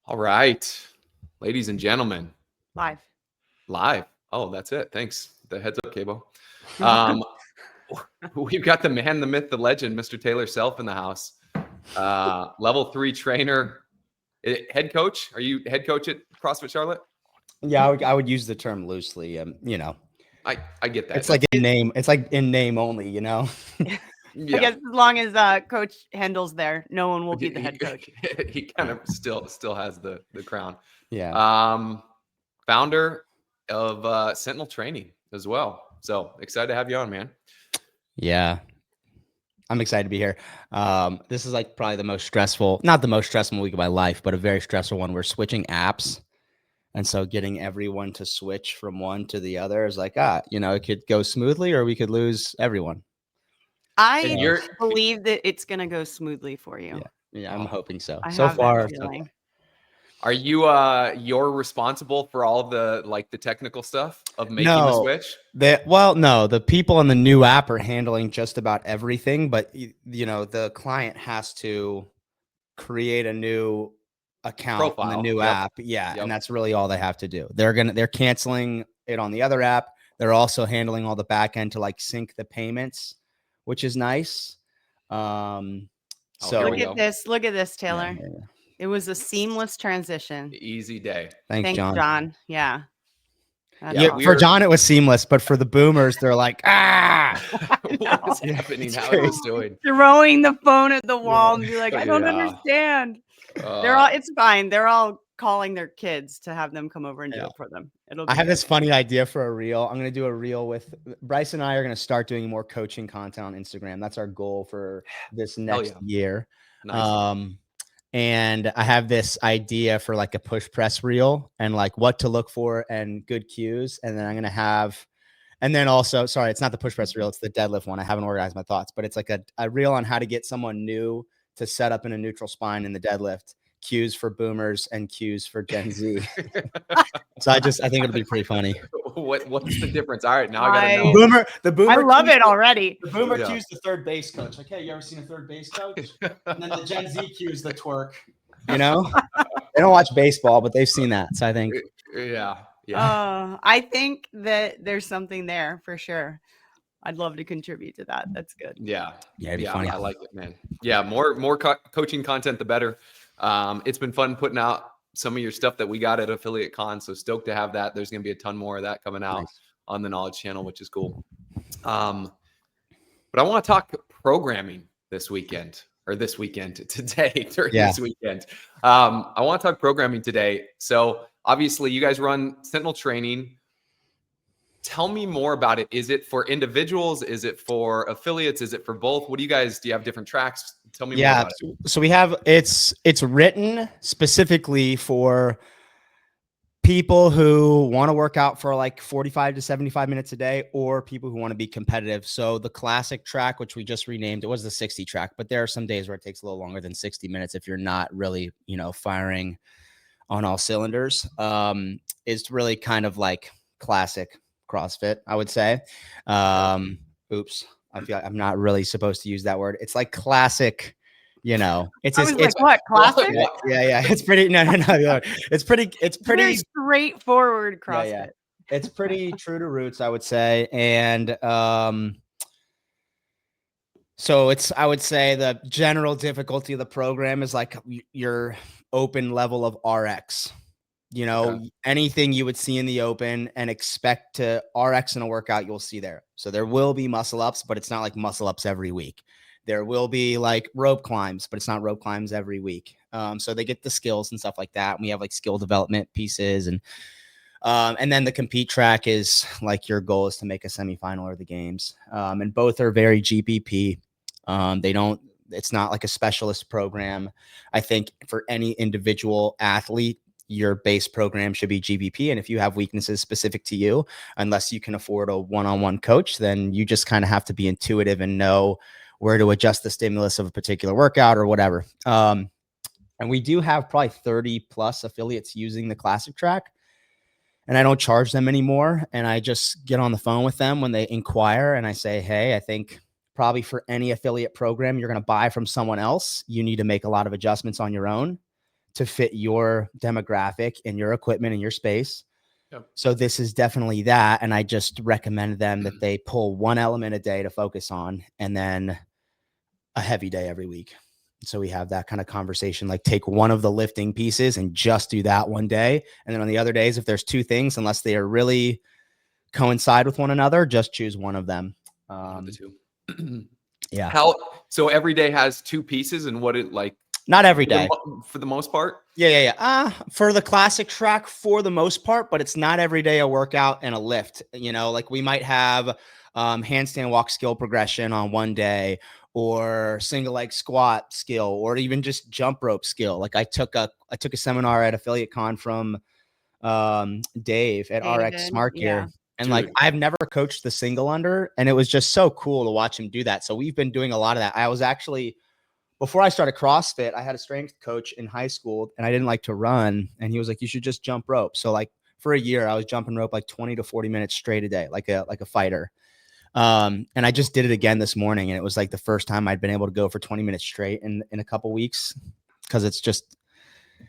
All right, ladies and gentlemen, Live. live. Oh, that's it. Thanks. The heads up, Cabo. Um, we've got the man, the myth, the legend, Mr. Taylor Self in the house. Level 3 trainer, head coach. Are you head coach at CrossFit Charlotte? Yeah, I would use the term loosely. I get that. It's like in name. It's like in name only. I Yeah. guess as long as Coach Hendel's there, no one will be the head coach. He kind of still has the crown. Yeah. Founder of Sentinel Training as well. So excited to have you on, man. Yeah. I'm excited to be here. This is like probably not the most stressful week of my life, but a very stressful one. We're switching apps. And so getting everyone to switch from one to the other is like, it could go smoothly or we could lose everyone. I believe that it's going to go smoothly for you. Yeah, I'm hoping so. I So have far, that feeling. Are you you're responsible for all of the technical stuff of making the switch? No, the people on the new app are handling just about everything, but the client has to create a new account Profile. on the new app. Yeah. Yep. And that's really all they have to do. They're canceling it on the other app. They're also handling all the back end to like sync the payments, which is nice. So look at this, Taylor. Yeah. It was a seamless transition. Easy day. Thanks, John. Yeah. For John, it was seamless, but for the boomers, they're like, what is happening? How are you doing? Throwing the phone at the wall and be like, I don't understand. It's fine. They're all calling their kids to have them come over and do it for them. I have this funny idea for a reel. I'm going to do a reel with Bryce and I are going to start doing more coaching content on Instagram. That's our goal for this next year. Nice. And I have this idea for like a push press reel and like what to look for and good cues. And then I'm going to have, and then also, sorry, it's not the push press reel. It's the deadlift one. I haven't organized my thoughts, but it's like a reel on how to get someone new to set up in a neutral spine in the deadlift, cues for boomers and cues for Gen Z. So I think it'll be pretty funny. What's the difference? All right, now I gotta know. The boomer. I love it already. The boomer cues the third base coach. Like, hey, you ever seen a third base coach? And then the Gen Z cues the twerk. They don't watch baseball, but they've seen that. So I think. Yeah. I think that there's something there for sure. I'd love to contribute to that. That's good. Yeah. It'd be funny. I like it, man. Yeah, more coaching content, the better. It's been fun putting out some of your stuff that we got at Affiliate Con. So stoked to have that. There's going to be a ton more of that coming out on the Knowledge channel, which is cool. But I want to talk programming this weekend today during this weekend. I want to talk programming today. So obviously you guys run Sentinel Training. Tell me more about it. Is it for individuals? Is it for affiliates? Is it for both? Do you have different tracks? Tell me more about it. So we have, it's written specifically for people who want to work out for like 45 to 75 minutes a day, or people who want to be competitive. So the classic track, which we just renamed, it was the 60 track, but there are some days where it takes a little longer than 60 minutes if you're not really, firing on all cylinders. Is really kind of like classic CrossFit, I would say. Oops, I feel like I'm not really supposed to use that word. It's like classic, it's what classic? Yeah. It's pretty, no. It's pretty very straightforward CrossFit. Yeah. It's pretty true to roots, I would say. And, so I would say the general difficulty of the program is like your open level of RX. Anything you would see in the open and expect to RX in a workout, you'll see there. So there will be muscle ups, but it's not like muscle ups every week. There will be like rope climbs, but it's not rope climbs every week. So they get the skills and stuff like that. And we have like skill development pieces and then the compete track is like your goal is to make a semifinal or the games. And both are very GPP. It's not like a specialist program. I think for any individual athlete, your base program should be GPP. And if you have weaknesses specific to you, unless you can afford a one-on-one coach, then you just kind of have to be intuitive and know where to adjust the stimulus of a particular workout or whatever. And we do have probably 30 plus affiliates using the classic track, and I don't charge them anymore. And I just get on the phone with them when they inquire. And I say, hey, I think probably for any affiliate program you're going to buy from someone else, you need to make a lot of adjustments on your own to fit your demographic and your equipment and your space. Yep. So this is definitely that. And I just recommend them that they pull one element a day to focus on, and then a heavy day every week. So we have that kind of conversation, like take one of the lifting pieces and just do that one day. And then on the other days, if there's two things, unless they are really coincide with one another, just choose one of them. The two. Yeah. So every day has two pieces, and what it like? Not every day. For the most part? Yeah. For the classic track, for the most part, but it's not every day a workout and a lift. You know, like we might have handstand walk skill progression on one day, or single leg squat skill, or even just jump rope skill. Like I took a seminar at Affiliate Con from Dave at RX Smart Gear. And like, I've never coached the single under, and it was just so cool to watch him do that. So we've been doing a lot of that. I was actually, before I started CrossFit, I had a strength coach in high school, and I didn't like to run. And he was like, you should just jump rope. So like for a year, I was jumping rope like 20 to 40 minutes straight a day, like a fighter. And I just did it again this morning, and it was like the first time I'd been able to go for 20 minutes straight in a couple weeks. Cause it's just,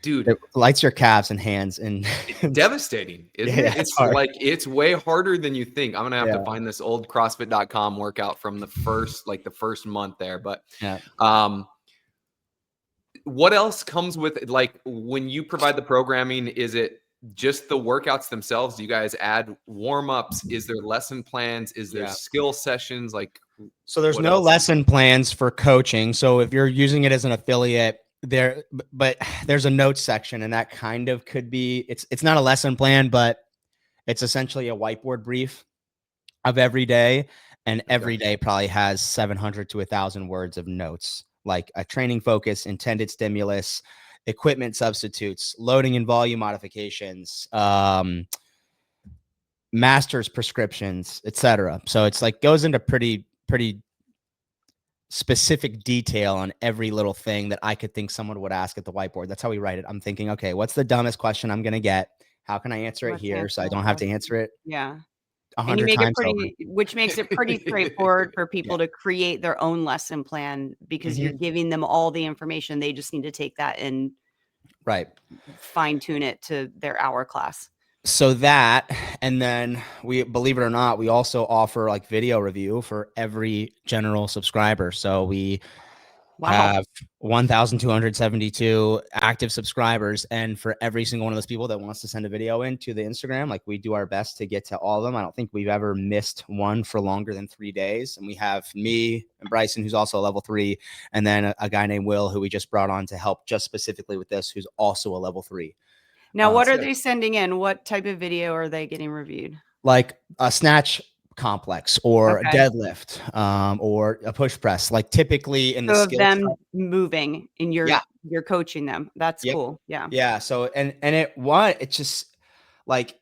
dude, it lights your calves and hands, and it's devastating. It's like, it's way harder than you think. I'm going to have to find this old CrossFit.com workout from the first month there. But, what else comes with it? Like when you provide the programming, is it just the workouts themselves? Do you guys add warm-ups? Is there lesson plans? Is there skill sessions? Like, so there's no lesson plans for coaching. So if you're using it as an affiliate, but there's a notes section, and that kind of could be, it's not a lesson plan, but it's essentially a whiteboard brief of every day. And every day probably has 700 to 1,000 words of notes, like a training focus, intended stimulus, equipment substitutes, loading and volume modifications, master's prescriptions, etc. So it's like goes into pretty specific detail on every little thing that I could think someone would ask at the whiteboard. That's how we write it. I'm thinking, okay, what's the dumbest question I'm going to get? How can I answer it here so I don't have to answer it? Yeah. 100 times over. Which makes it pretty straightforward for people to create their own lesson plan, because you're giving them all the information. They just need to take that and fine tune it to their hour class. So that, and then we, believe it or not, we also offer like video review for every general subscriber. So we have 1,272 active subscribers. And for every single one of those people that wants to send a video into the Instagram, like we do our best to get to all of them. I don't think we've ever missed one for longer than 3 days. And we have me and Bryson, who's also a level 3, and then a guy named Will, who we just brought on to help just specifically with this, who's also a level 3. Now, what are they sending in? What type of video are they getting reviewed? Like a snatch complex, or a deadlift, or a push press. Like typically in the skill them moving, and you're coaching them. That's cool. Yeah. So it's just like,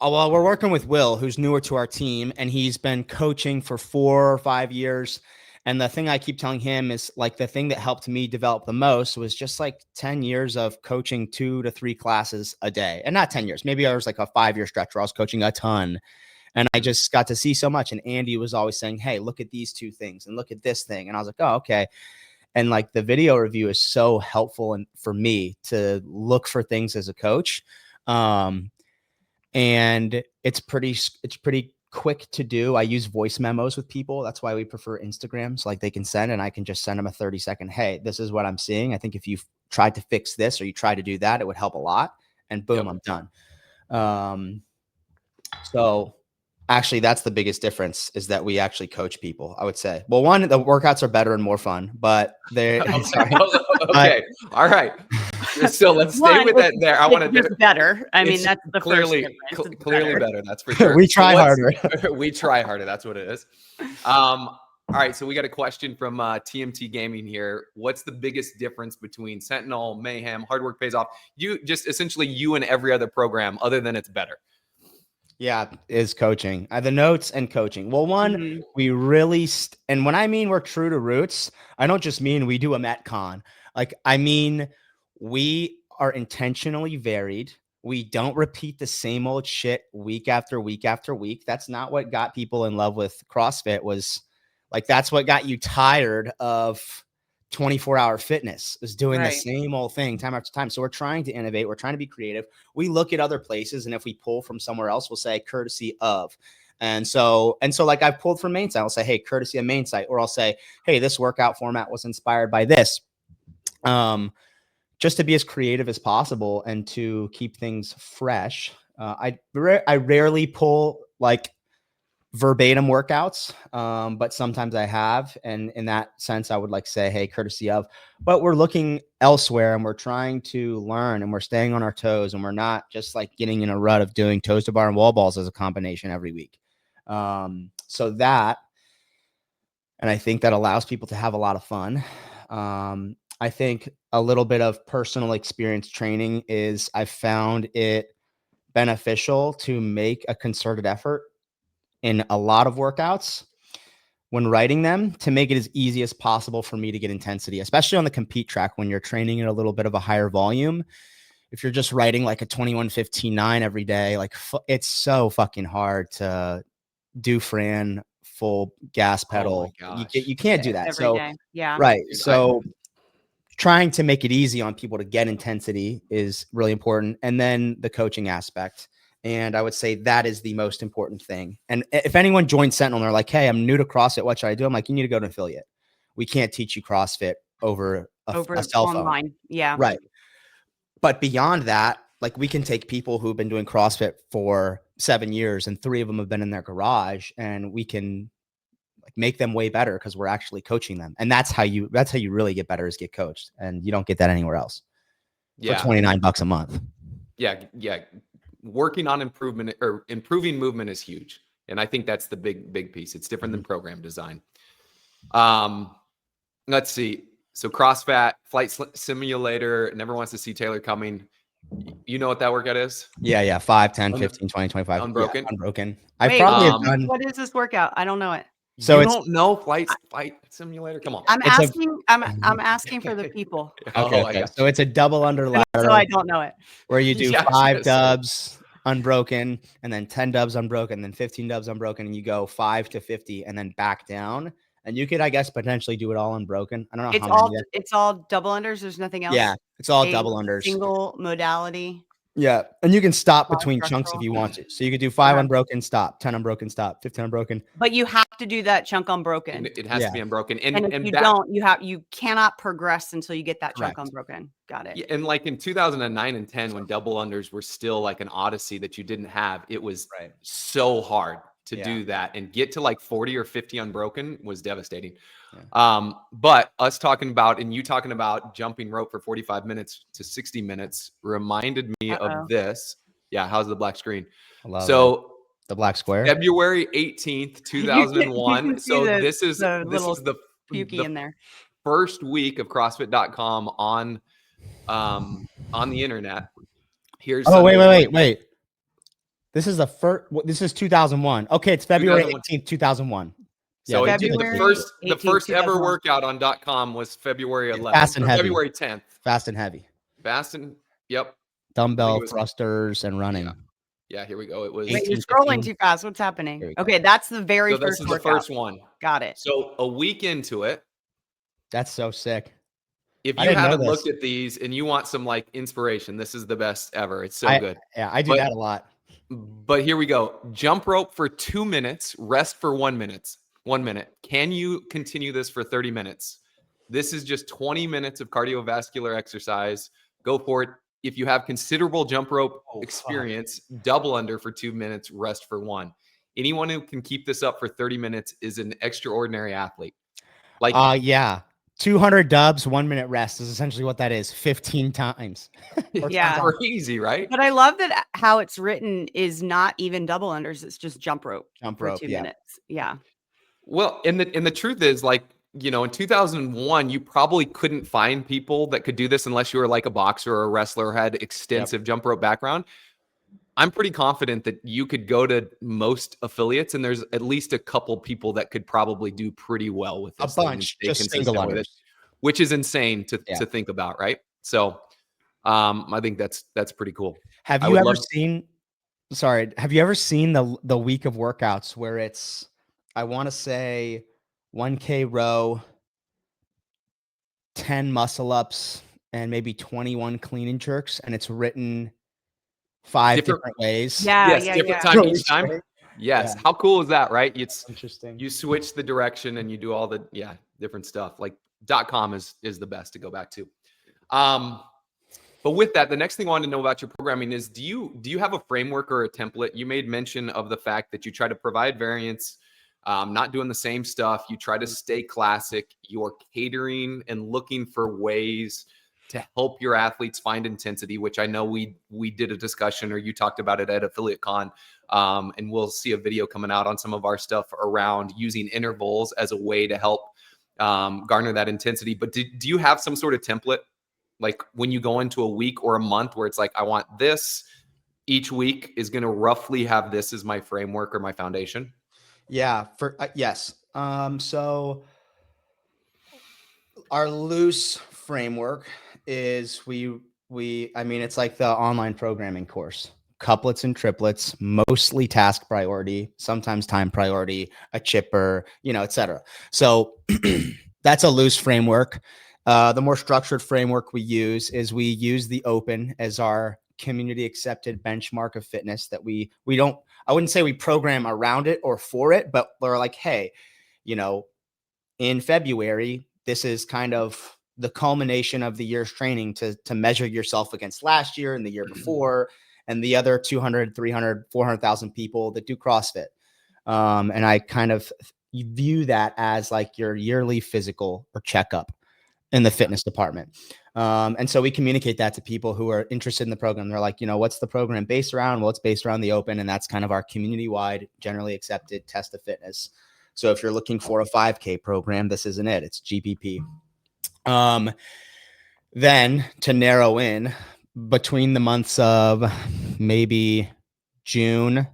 well, we're working with Will, who's newer to our team, and he's been coaching for 4 or 5 years. And the thing I keep telling him is like, the thing that helped me develop the most was just like 10 years of coaching 2 to 3 classes a day. And not 10 years, maybe there was like a 5-year stretch where I was coaching a ton. And I just got to see so much. And Andy was always saying, hey, look at these 2 things and look at this thing. And I was like, oh, okay. And like the video review is so helpful and for me to look for things as a coach. And it's pretty quick to do. I use voice memos with people. That's why we prefer Instagram. So like they can send, and I can just send them a 30-second, hey, this is what I'm seeing. I think if you tried to fix this or you try to do that, it would help a lot. And boom, I'm done. So actually that's the biggest difference, is that we actually coach people, I would say. Well, one, the workouts are better and more fun, but they're okay. All right. So let's stay with that there. I want to do better. I mean, that's the clearly better. That's for sure. We try harder. We try harder. That's what it is. All right. So we got a question from TMT Gaming here. What's the biggest difference between Sentinel, Mayhem, Hard Work Pays Off? Essentially you and every other program, other than it's better. Yeah, is coaching. The notes and coaching. Well, one, we really, and when I mean we're true to roots, I don't just mean we do a Metcon. Like, I mean, we are intentionally varied. We don't repeat the same old shit week after week after week. That's not what got people in love with CrossFit. Was like, that's what got you tired of 24-hour fitness is doing the Right. same old thing time after time. So we're trying to innovate. We're trying to be creative. We look at other places, and if we pull from somewhere else, we'll say courtesy of. And so like I've pulled from Mainsite, I'll say, hey, courtesy of Mainsite, or I'll say, hey, this workout format was inspired by this. Just to be as creative as possible and to keep things fresh. I rarely pull like verbatim workouts, but sometimes I have. And in that sense, I would like say, hey, courtesy of, but we're looking elsewhere and we're trying to learn and we're staying on our toes and we're not just like getting in a rut of doing toes to bar and wall balls as a combination every week. So that, and I think that allows people to have a lot of fun. I think a little bit of personal experience training is I've found it beneficial to make a concerted effort in a lot of workouts when writing them to make it as easy as possible for me to get intensity, especially on the compete track when you're training at a little bit of a higher volume. If you're just writing like a 21:15:9 every day, like it's so fucking hard to do Fran full gas pedal. Oh my gosh. You can't do that. Every So day. Yeah. right. Dude, So trying to make it easy on people to get intensity is really important. And then the coaching aspect. And I would say that is the most important thing. And if anyone joins Sentinel and they're like, hey, I'm new to CrossFit, what should I do? I'm like, you need to go to an affiliate. We can't teach you CrossFit over a cell phone. Online. Yeah. Right. But beyond that, like we can take people who've been doing CrossFit for 7 years and 3 of them have been in their garage, and we can like make them way better because we're actually coaching them. And that's how you really get better, is get coached. And you don't get that anywhere else for $29 a month. Yeah. Working on improvement or improving movement is huge. And I think that's the big piece. It's different than program design. Let's see. So CrossFit, flight simulator, never wants to see Taylor coming. You know what that workout is? Yeah. 5, 10, 15, 20, 25. Unbroken. Yeah, unbroken. Wait, I probably have done. What is this workout? I don't know it. So you don't know flight simulator? Come on. I'm asking for the people. Okay. So it's a double under ladder. So I don't know it. Where you do 5 dubs unbroken, and then 10 dubs unbroken, then 15 dubs unbroken, and you go 5 to 50 and then back down. And you could, I guess, potentially do it all unbroken. I don't know. It's all double unders. There's nothing else. Yeah, it's all double unders. Single modality. Yeah, and you can stop between chunks if you want to. So you could do 5 unbroken, stop, 10 unbroken, stop, 15 unbroken. But you have to do that chunk unbroken. It has to be unbroken. And if you don't, you cannot progress until you get that chunk unbroken. Got it. Yeah, and like in 2009 and 10, when double unders were still like an odyssey that you didn't have, it was so hard to do that, and get to like 40 or 50 unbroken was devastating. But us talking about, and you talking about jumping rope for 45 minutes to 60 minutes reminded me of this. Yeah. How's the black screen? So the black square, February 18th, 2001. So this is the pukey in there. First week of CrossFit.com on the internet. Here's wait. This is This is 2001. Okay, it's February 18th, 2001. So the first ever workout on .com was February 11th. Fast and heavy. February 10th. Fast and heavy. Yep. Dumbbell thrusters and running. Yeah, here we go. It was. Wait, you're scrolling too fast. What's happening? Okay, that's the very first workout. This is the first one. Got it. So a week into it. That's so sick. If you haven't looked at these and you want some like inspiration, this is the best ever. It's so good. Yeah, I do that a lot. But here we go. Jump rope for 2 minutes, rest for 1 minute. 1 minute. Can you continue this for 30 minutes? This is just 20 minutes of cardiovascular exercise. Go for it. If you have considerable jump rope experience, double under for 2 minutes, rest for 1. Anyone who can keep this up for 30 minutes is an extraordinary athlete. Like, 200 dubs, 1 minute rest is essentially what that is. 15 times. Yeah. Crazy, right? But I love that how it's written is not even double unders. It's just jump rope. For 2 minutes. Yeah. Well, and the truth is, like, you know, in 2001, you probably couldn't find people that could do this unless you were like a boxer or a wrestler or had extensive jump rope background. I'm pretty confident that you could go to most affiliates and there's at least a couple people that could probably do pretty well with this. A bunch, just single unders, which is insane to think about, right? So I think that's pretty cool. Have you ever seen the week of workouts where it's, I want to say 1K row, 10 muscle ups and maybe 21 clean and jerks, and it's written 5 different ways. Yeah, yes, yeah, different yeah. time each time. Yes. Yeah. How cool is that, right? It's Interesting. you switch the direction and you do all the different stuff. Like .com is the best to go back to. But with that, the next thing I wanted to know about your programming is do you have a framework or a template? You made mention of the fact that you try to provide variance, not doing the same stuff. You try to stay classic. You're catering and looking for ways to help your athletes find intensity, which I know we did a discussion, or you talked about it at Affiliate Con, and we'll see a video coming out on some of our stuff around using intervals as a way to help garner that intensity. But do you have some sort of template, like when you go into a week or a month where it's like, I want this, each week is going to roughly have this as my framework or my foundation? Yeah, yes. So our loose framework is I mean, it's like the online programming course, couplets and triplets, mostly task priority, sometimes time priority, a chipper, etc. So that's a loose framework. The more structured framework we use is we use the open as our community accepted benchmark of fitness that we don't, I wouldn't say we program around it or for it, but we're like, hey, in February, this is kind of the culmination of the year's training to measure yourself against last year and the year before and the other 200, 300, 400,000 people that do CrossFit. And I kind of view that as like your yearly physical or checkup in the fitness department. And so we communicate that to people who are interested in the program. They're like, what's the program based around? Well, it's based around the open, and that's kind of our community-wide, generally accepted test of fitness. So if you're looking for a 5K program, this isn't it. It's GPP. Then to narrow in between the months of maybe June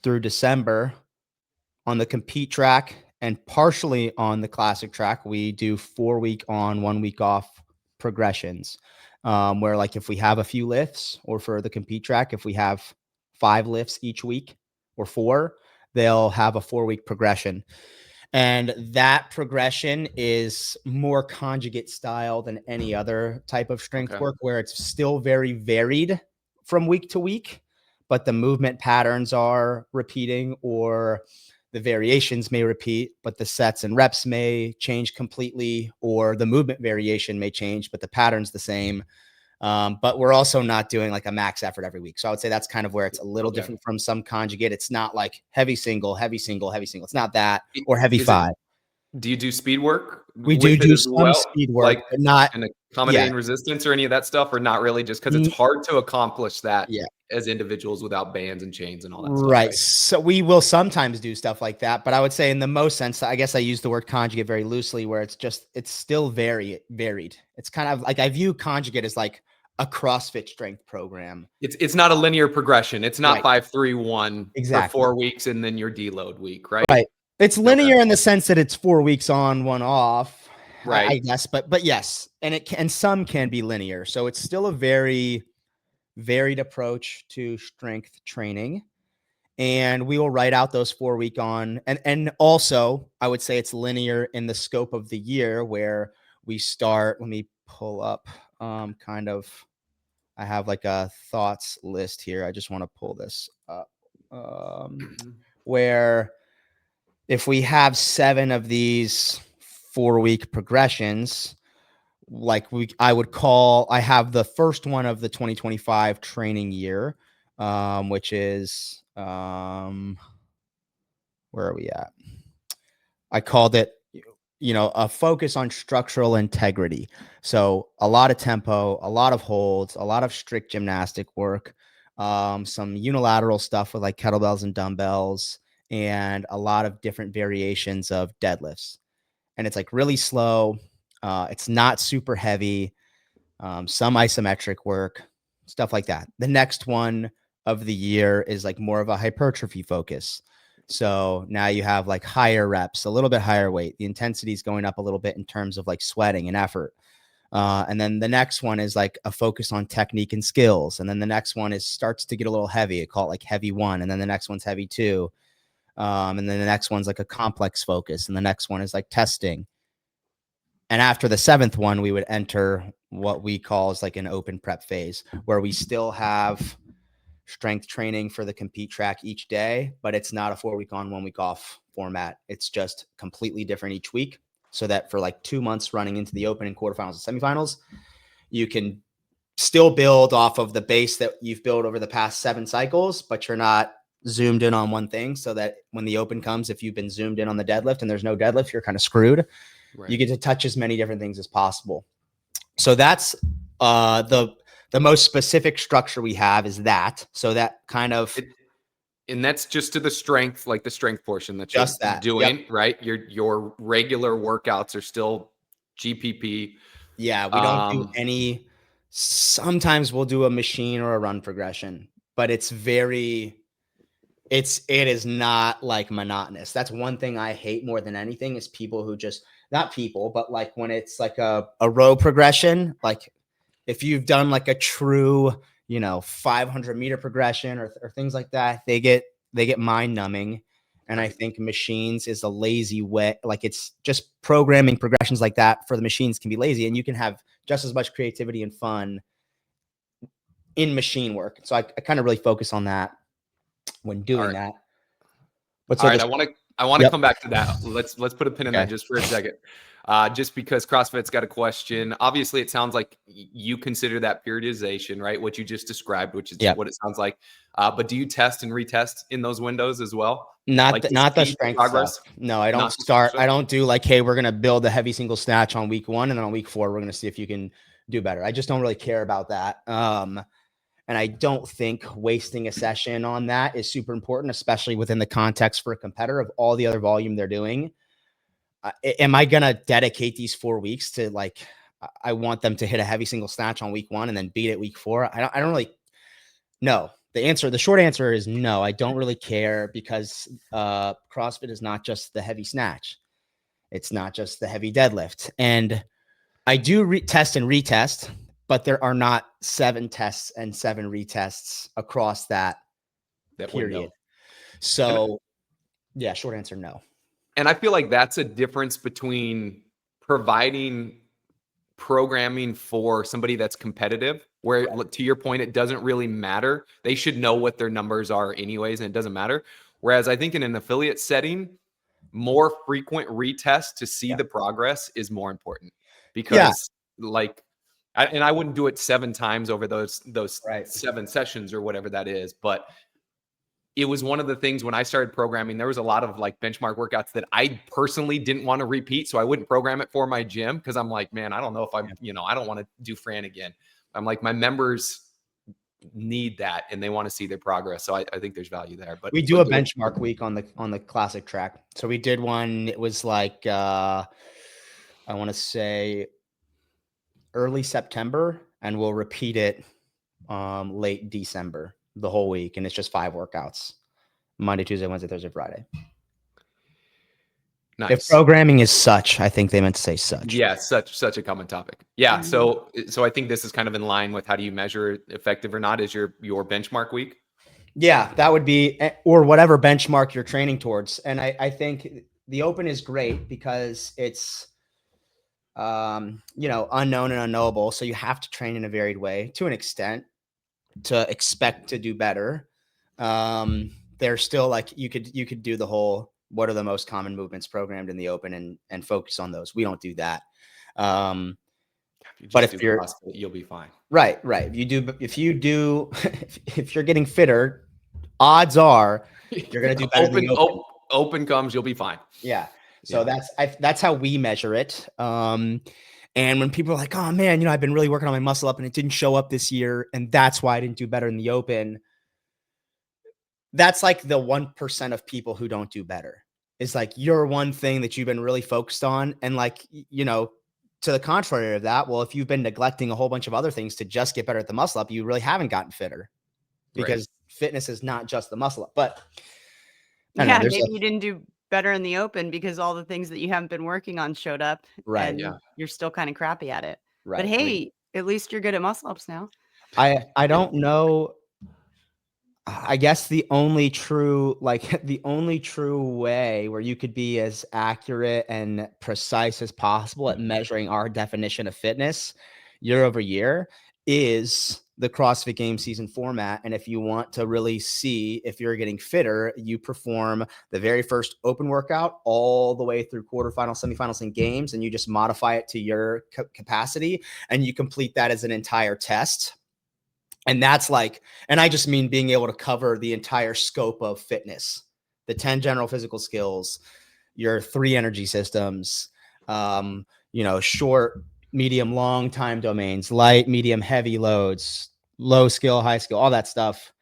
through December on the compete track and partially on the classic track, we do 4-week on, 1 week off progressions. Where like if we have a few lifts, or for the compete track, if we have 5 lifts each week or 4, they'll have a 4-week progression. And that progression is more conjugate style than any other type of strength work, where it's still very varied from week to week, but the movement patterns are repeating, or the variations may repeat, but the sets and reps may change completely, or the movement variation may change, but the pattern's the same. But we're also not doing like a max effort every week. So I would say that's kind of where it's a little different from some conjugate. It's not like heavy single, heavy single, heavy single. It's not that, or heavy 5. Do you do speed work? We do some speed work, like, but not and accommodating resistance or any of that stuff, or not really, just because it's hard to accomplish that as individuals without bands and chains and all that stuff. Right. So we will sometimes do stuff like that, but I would say in the most sense, I guess I use the word conjugate very loosely, where it's still very varied. It's kind of like, I view conjugate as like a CrossFit strength program. It's not a linear progression. It's not 5-3-1 exactly for 4 weeks and then your deload week, right? Right. It's linear in the sense that it's 4 weeks on, 1 off, right? I guess, but yes, and some can be linear. So it's still a very varied approach to strength training. And we will write out those 4-week on, and also I would say it's linear in the scope of the year, where we start. Let me pull up kind of, I have like a thoughts list here. I just want to pull this up, where if we have 7 of these 4-week progressions, like I have the first one of the 2025 training year, which is, where are we at? I called it, a focus on structural integrity. So a lot of tempo, a lot of holds, a lot of strict gymnastic work, some unilateral stuff with like kettlebells and dumbbells, and a lot of different variations of deadlifts. And it's like really slow. It's not super heavy. Some isometric work, stuff like that. The next one of the year is like more of a hypertrophy focus. So now you have like higher reps, a little bit higher weight. The intensity is going up a little bit in terms of like sweating and effort. And then the next one is like a focus on technique and skills. And then the next one starts to get a little heavy. I call it like heavy 1. And then the next one's heavy 2. And then the next one's like a complex focus. And the next one is like testing. And after the 7th one, we would enter what we call is like an open prep phase, where we still have strength training for the compete track each day, but it's not a 4-week on, 1-week off format. It's just completely different each week, so that for like 2 months running into the open and quarterfinals and semifinals, you can still build off of the base that you've built over the past 7 cycles, but you're not zoomed in on one thing, so that when the open comes, if you've been zoomed in on the deadlift and there's no deadlift, you're kind of screwed. Right. You get to touch as many different things as possible. So that's the most specific structure we have is that. So that kind of, and that's just to the strength, like the strength portion that just you're that. doing, Yep. right? Your regular workouts are still GPP. Yeah, we don't do any. Sometimes we'll do a machine or a run progression, but it is not like monotonous. That's one thing I hate more than anything is people who just, not people, but like when it's like a row progression, like if you've done like a true, 500-meter progression or things like that, they get mind numbing. And I think machines is a lazy way. Like it's just programming progressions like that for the machines can be lazy, and you can have just as much creativity and fun in machine work. So I kind of really focus on that when doing that. But so I want to come back to that. Let's put a pin in that just for a second. Just because CrossFit's got a question. Obviously, it sounds like you consider that periodization, right? What you just described, which is what it sounds like. But do you test and retest in those windows as well? Not the strength progress. No, I don't I don't do like, hey, we're going to build a heavy single snatch on week 1. And then on week 4, we're going to see if you can do better. I just don't really care about that. And I don't think wasting a session on that is super important, especially within the context for a competitor of all the other volume they're doing. Am I going to dedicate these 4 weeks to like, I want them to hit a heavy single snatch on week 1 and then beat it week 4? I don't really, no. The short answer is no. I don't really care because CrossFit is not just the heavy snatch. It's not just the heavy deadlift. And I do test and retest, but there are not 7 tests and 7 retests across that period. Window. So short answer, no. And I feel like that's a difference between providing programming for somebody that's competitive, where to your point, it doesn't really matter. They should know what their numbers are anyways, and it doesn't matter. Whereas I think in an affiliate setting, more frequent retest to see the progress is more important because I wouldn't do it 7 times over those 7 sessions or whatever that is. But it was one of the things when I started programming, there was a lot of like benchmark workouts that I personally didn't want to repeat. So I wouldn't program it for my gym because I'm like, man, I don't know if I'm, I don't want to do Fran again. I'm like, my members need that and they want to see their progress. So I think there's value there. But we do a benchmark week on the classic track. So we did one. It was like I want to say early September, and we'll repeat it late December, the whole week, and it's just 5 workouts: Monday, Tuesday, Wednesday, Thursday, Friday. Nice. If programming is such, I think they meant to say such. Yeah, such a common topic. Yeah, so I think this is kind of in line with how do you measure effective or not is your benchmark week. Yeah, that would be, or whatever benchmark you're training towards. And I think the open is great because it's unknown and unknowable. So you have to train in a varied way to an extent to expect to do better. There's still like you could do the whole what are the most common movements programmed in the open and focus on those. We don't do that. But if you're CrossFit, you'll be fine. Right. If you're getting fitter, odds are you're going to do better. Open comes, you'll be fine. Yeah. So that's how we measure it. And when people are like, oh man, I've been really working on my muscle up and it didn't show up this year, and that's why I didn't do better in the open. That's like the 1% of people who don't do better. It's like your one thing that you've been really focused on. And like, to the contrary of that, well, if you've been neglecting a whole bunch of other things to just get better at the muscle up, you really haven't gotten fitter because fitness is not just the muscle up. But maybe you didn't do better in the open because all the things that you haven't been working on showed up. Right. And you're still kind of crappy at it. Right. But hey, at least you're good at muscle ups now. I don't know. I guess the only true way where you could be as accurate and precise as possible at measuring our definition of fitness year over year is the CrossFit Games season format. And if you want to really see if you're getting fitter, you perform the very first open workout all the way through quarterfinals, semifinals, and games, and you just modify it to your capacity, and you complete that as an entire test. And that's like, and I just mean being able to cover the entire scope of fitness, the 10 general physical skills, your 3 energy systems, short, medium, long time domains, light, medium, heavy loads, low skill, high skill, all that stuff.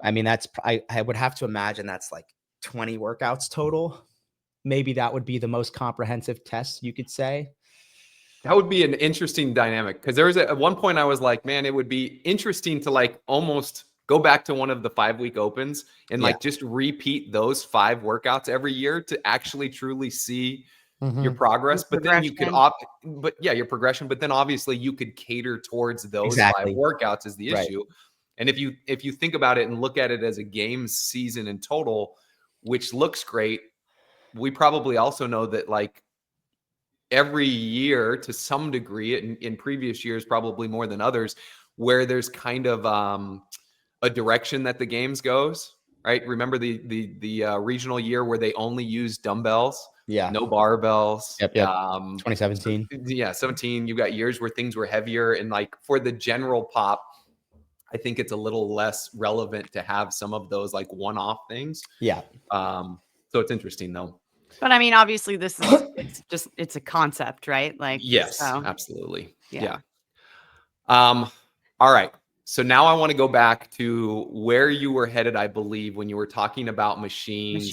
I mean, I would have to imagine that's like 20 workouts total. Maybe that would be the most comprehensive test you could say. That would be an interesting dynamic, because there was at one point I was like, man, it would be interesting to like almost go back to one of the 5-week opens and like just repeat those 5 workouts every year to actually truly see your progress. But then you could your progression. But then obviously you could cater towards those 5 workouts is the issue. And if you think about it and look at it as a games season in total, which looks great, we probably also know that like every year to some degree in previous years, probably more than others, where there's kind of a direction that the games goes, right? Remember the regional year where they only used dumbbells, no barbells. Yep. 2017. So, 17. You've got years where things were heavier, and like for the general pop, I think it's a little less relevant to have some of those like one-off things. So it's interesting though. But I mean, obviously this is it's a concept, right? Like, yes, absolutely. Yeah. All right. So now I want to go back to where you were headed, I believe, when you were talking about machines.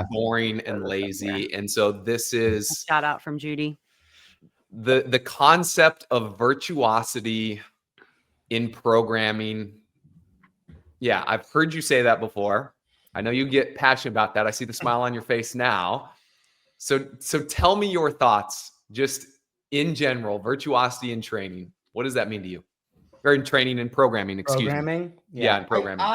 Boring and lazy. And so this is a shout out from Judy. The concept of virtuosity in programming. Yeah, I've heard you say that before. I know you get passionate about that. I see the smile on your face now. So tell me your thoughts, just in general, virtuosity in training. What does that mean to you? Or in training and programming, excuse me. Yeah, in programming.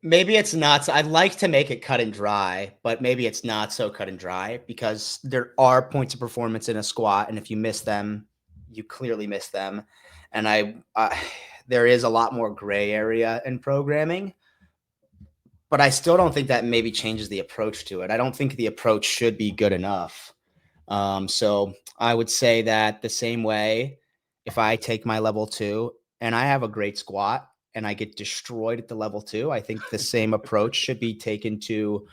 Maybe it's not. I'd like to make it cut and dry, but maybe it's not so cut and dry, because there are points of performance in a squat, and if you miss them, you clearly miss them. And there is a lot more gray area in programming. But I still don't think that maybe changes the approach to it. I don't think the approach should be good enough. So I would say that the same way, if I take my level 2 and I have a great squat and I get destroyed at the level 2, I think the same approach should be taken to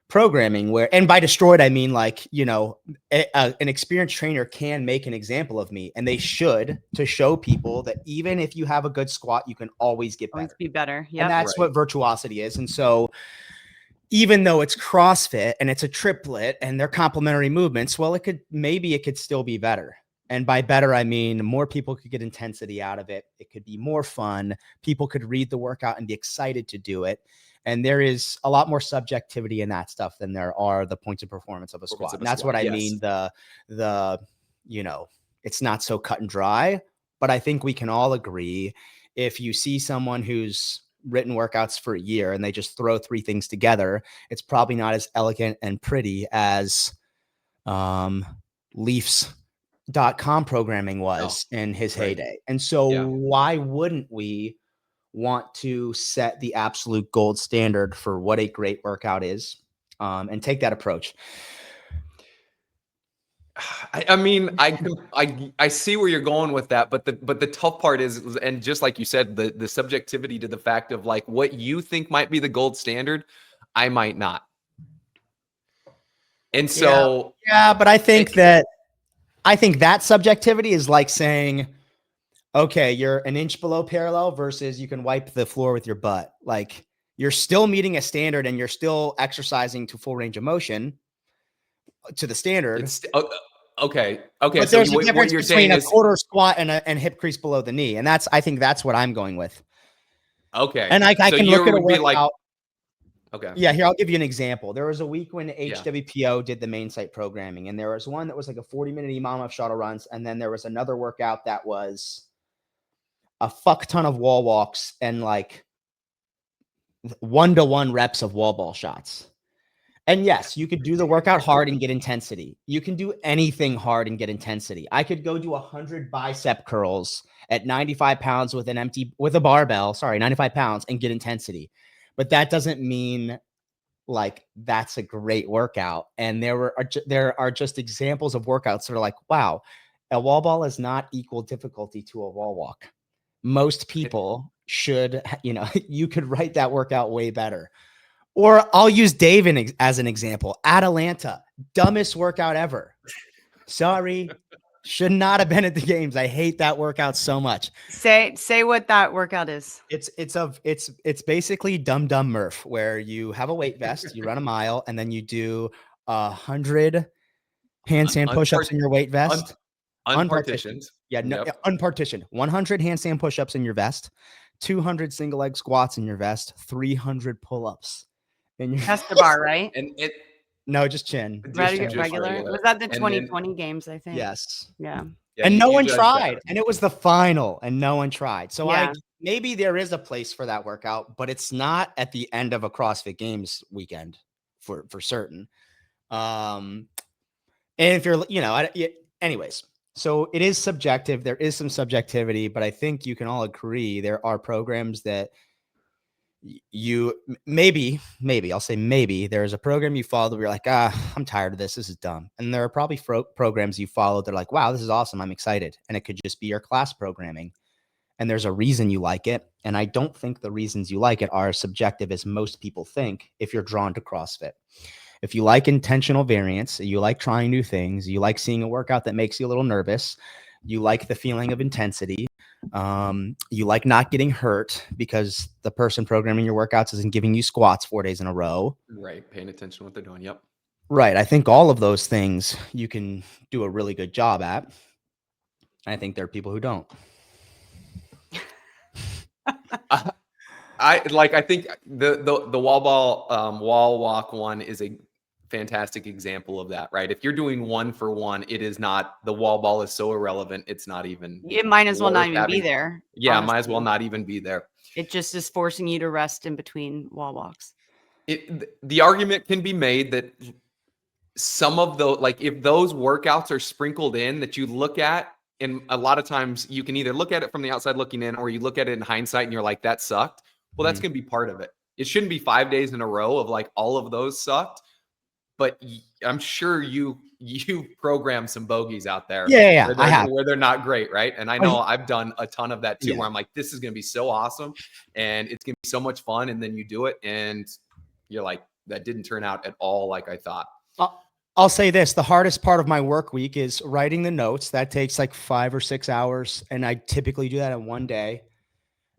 programming, and by destroyed, I mean like, an experienced trainer can make an example of me, and they should, to show people that even if you have a good squat, you can always get better. Always be better. Yeah. And that's what virtuosity is. And so even though it's CrossFit and it's a triplet and they're complementary movements, well, it could still be better. And by better, I mean more people could get intensity out of it. It could be more fun. People could read the workout and be excited to do it. And there is a lot more subjectivity in that stuff than there are the points of performance of a squat. And that's what I mean. It's not so cut and dry, but I think we can all agree, if you see someone who's written workouts for a year and they just throw 3 things together, it's probably not as elegant and pretty as Leafs.com programming was in his heyday. And so why wouldn't we want to set the absolute gold standard for what a great workout is, and take that approach? I mean, I see where you're going with that, but the tough part is, and just like you said, the subjectivity to the fact of like what you think might be the gold standard, I might not. And so but I think that subjectivity is like saying, okay, you're an inch below parallel versus you can wipe the floor with your butt. Like, you're still meeting a standard and you're still exercising to full range of motion to the standard. Okay. But so there's a difference you're between saying a quarter squat and hip crease below the knee. And I think that's what I'm going with. Okay. And I can look at a workout. Okay. Yeah, here, I'll give you an example. There was a week when HWPO did the main site programming, and there was one that was like a 40-minute EMOM of shuttle runs. And then there was another workout that was a fuck ton of wall walks and like 1-to-1 reps of wall ball shots. And yes, you could do the workout hard and get intensity. You can do anything hard and get intensity. I could go do 100 bicep curls at 95 pounds with a barbell, 95 pounds, and get intensity. But that doesn't mean like that's a great workout. And there are just examples of workouts that are like, wow, a wall ball is not equal difficulty to a wall walk. Most people should, you could write that workout way better. Or I'll use Dave as an example. Atalanta, dumbest workout ever. Sorry, should not have been at the games. I hate that workout so much. Say what that workout is. It's basically Dumb Murph, where you have a weight vest, you run a mile, and then you do 100 handstand push-ups in your weight vest. Unpartitioned. Yeah, no, unpartitioned. 100 handstand push-ups in your vest, 200 single leg squats in your vest, 300 pull-ups. That's the bar, right? And no, just chin. Regular. Was that the 2020 games, I think? Yes. Yeah. And no one tried. And it was the final and no one tried. So yeah. Maybe there is a place for that workout, but it's not at the end of a CrossFit Games weekend for certain. And if you're, anyways, so it is subjective. There is some subjectivity, but I think you can all agree there are programs that you maybe I'll say maybe there's a program you follow where you're like, I'm tired of this is dumb. And there are probably programs you follow that are like, wow, this is awesome, I'm excited. And it could just be your class programming, and there's a reason you like it. And I don't think the reasons you like it are as subjective as most people think. If you're drawn to CrossFit, if you like intentional variance, you like trying new things, you like seeing a workout that makes you a little nervous, you like the feeling of intensity, you like not getting hurt because the person programming your workouts isn't giving you squats 4 days in a row. Right. Paying attention to what they're doing. Yep. Right. I think all of those things you can do a really good job at. I think there are people who don't. I think the wall walk one is a fantastic example of that, right? If you're doing 1-for-1, it is not, the wall ball is so irrelevant. It's not even, it might as well not even be there. Yeah. Honestly. Might as well not even be there. It just is forcing you to rest in between wall walks. The argument can be made that some of those, like if those workouts are sprinkled in that you look at, and a lot of times you can either look at it from the outside looking in, or you look at it in hindsight and you're like, that sucked. Well, that's going to be part of it. It shouldn't be 5 days in a row of like all of those sucked. But I'm sure you program some bogeys out there. Yeah, where they're not great, right? And I know I've done a ton of that too, where I'm like, this is going to be so awesome and it's going to be so much fun. And then you do it and you're like, that didn't turn out at all like I thought. I'll say this. The hardest part of my work week is writing the notes. That takes like 5 or 6 hours. And I typically do that in one day.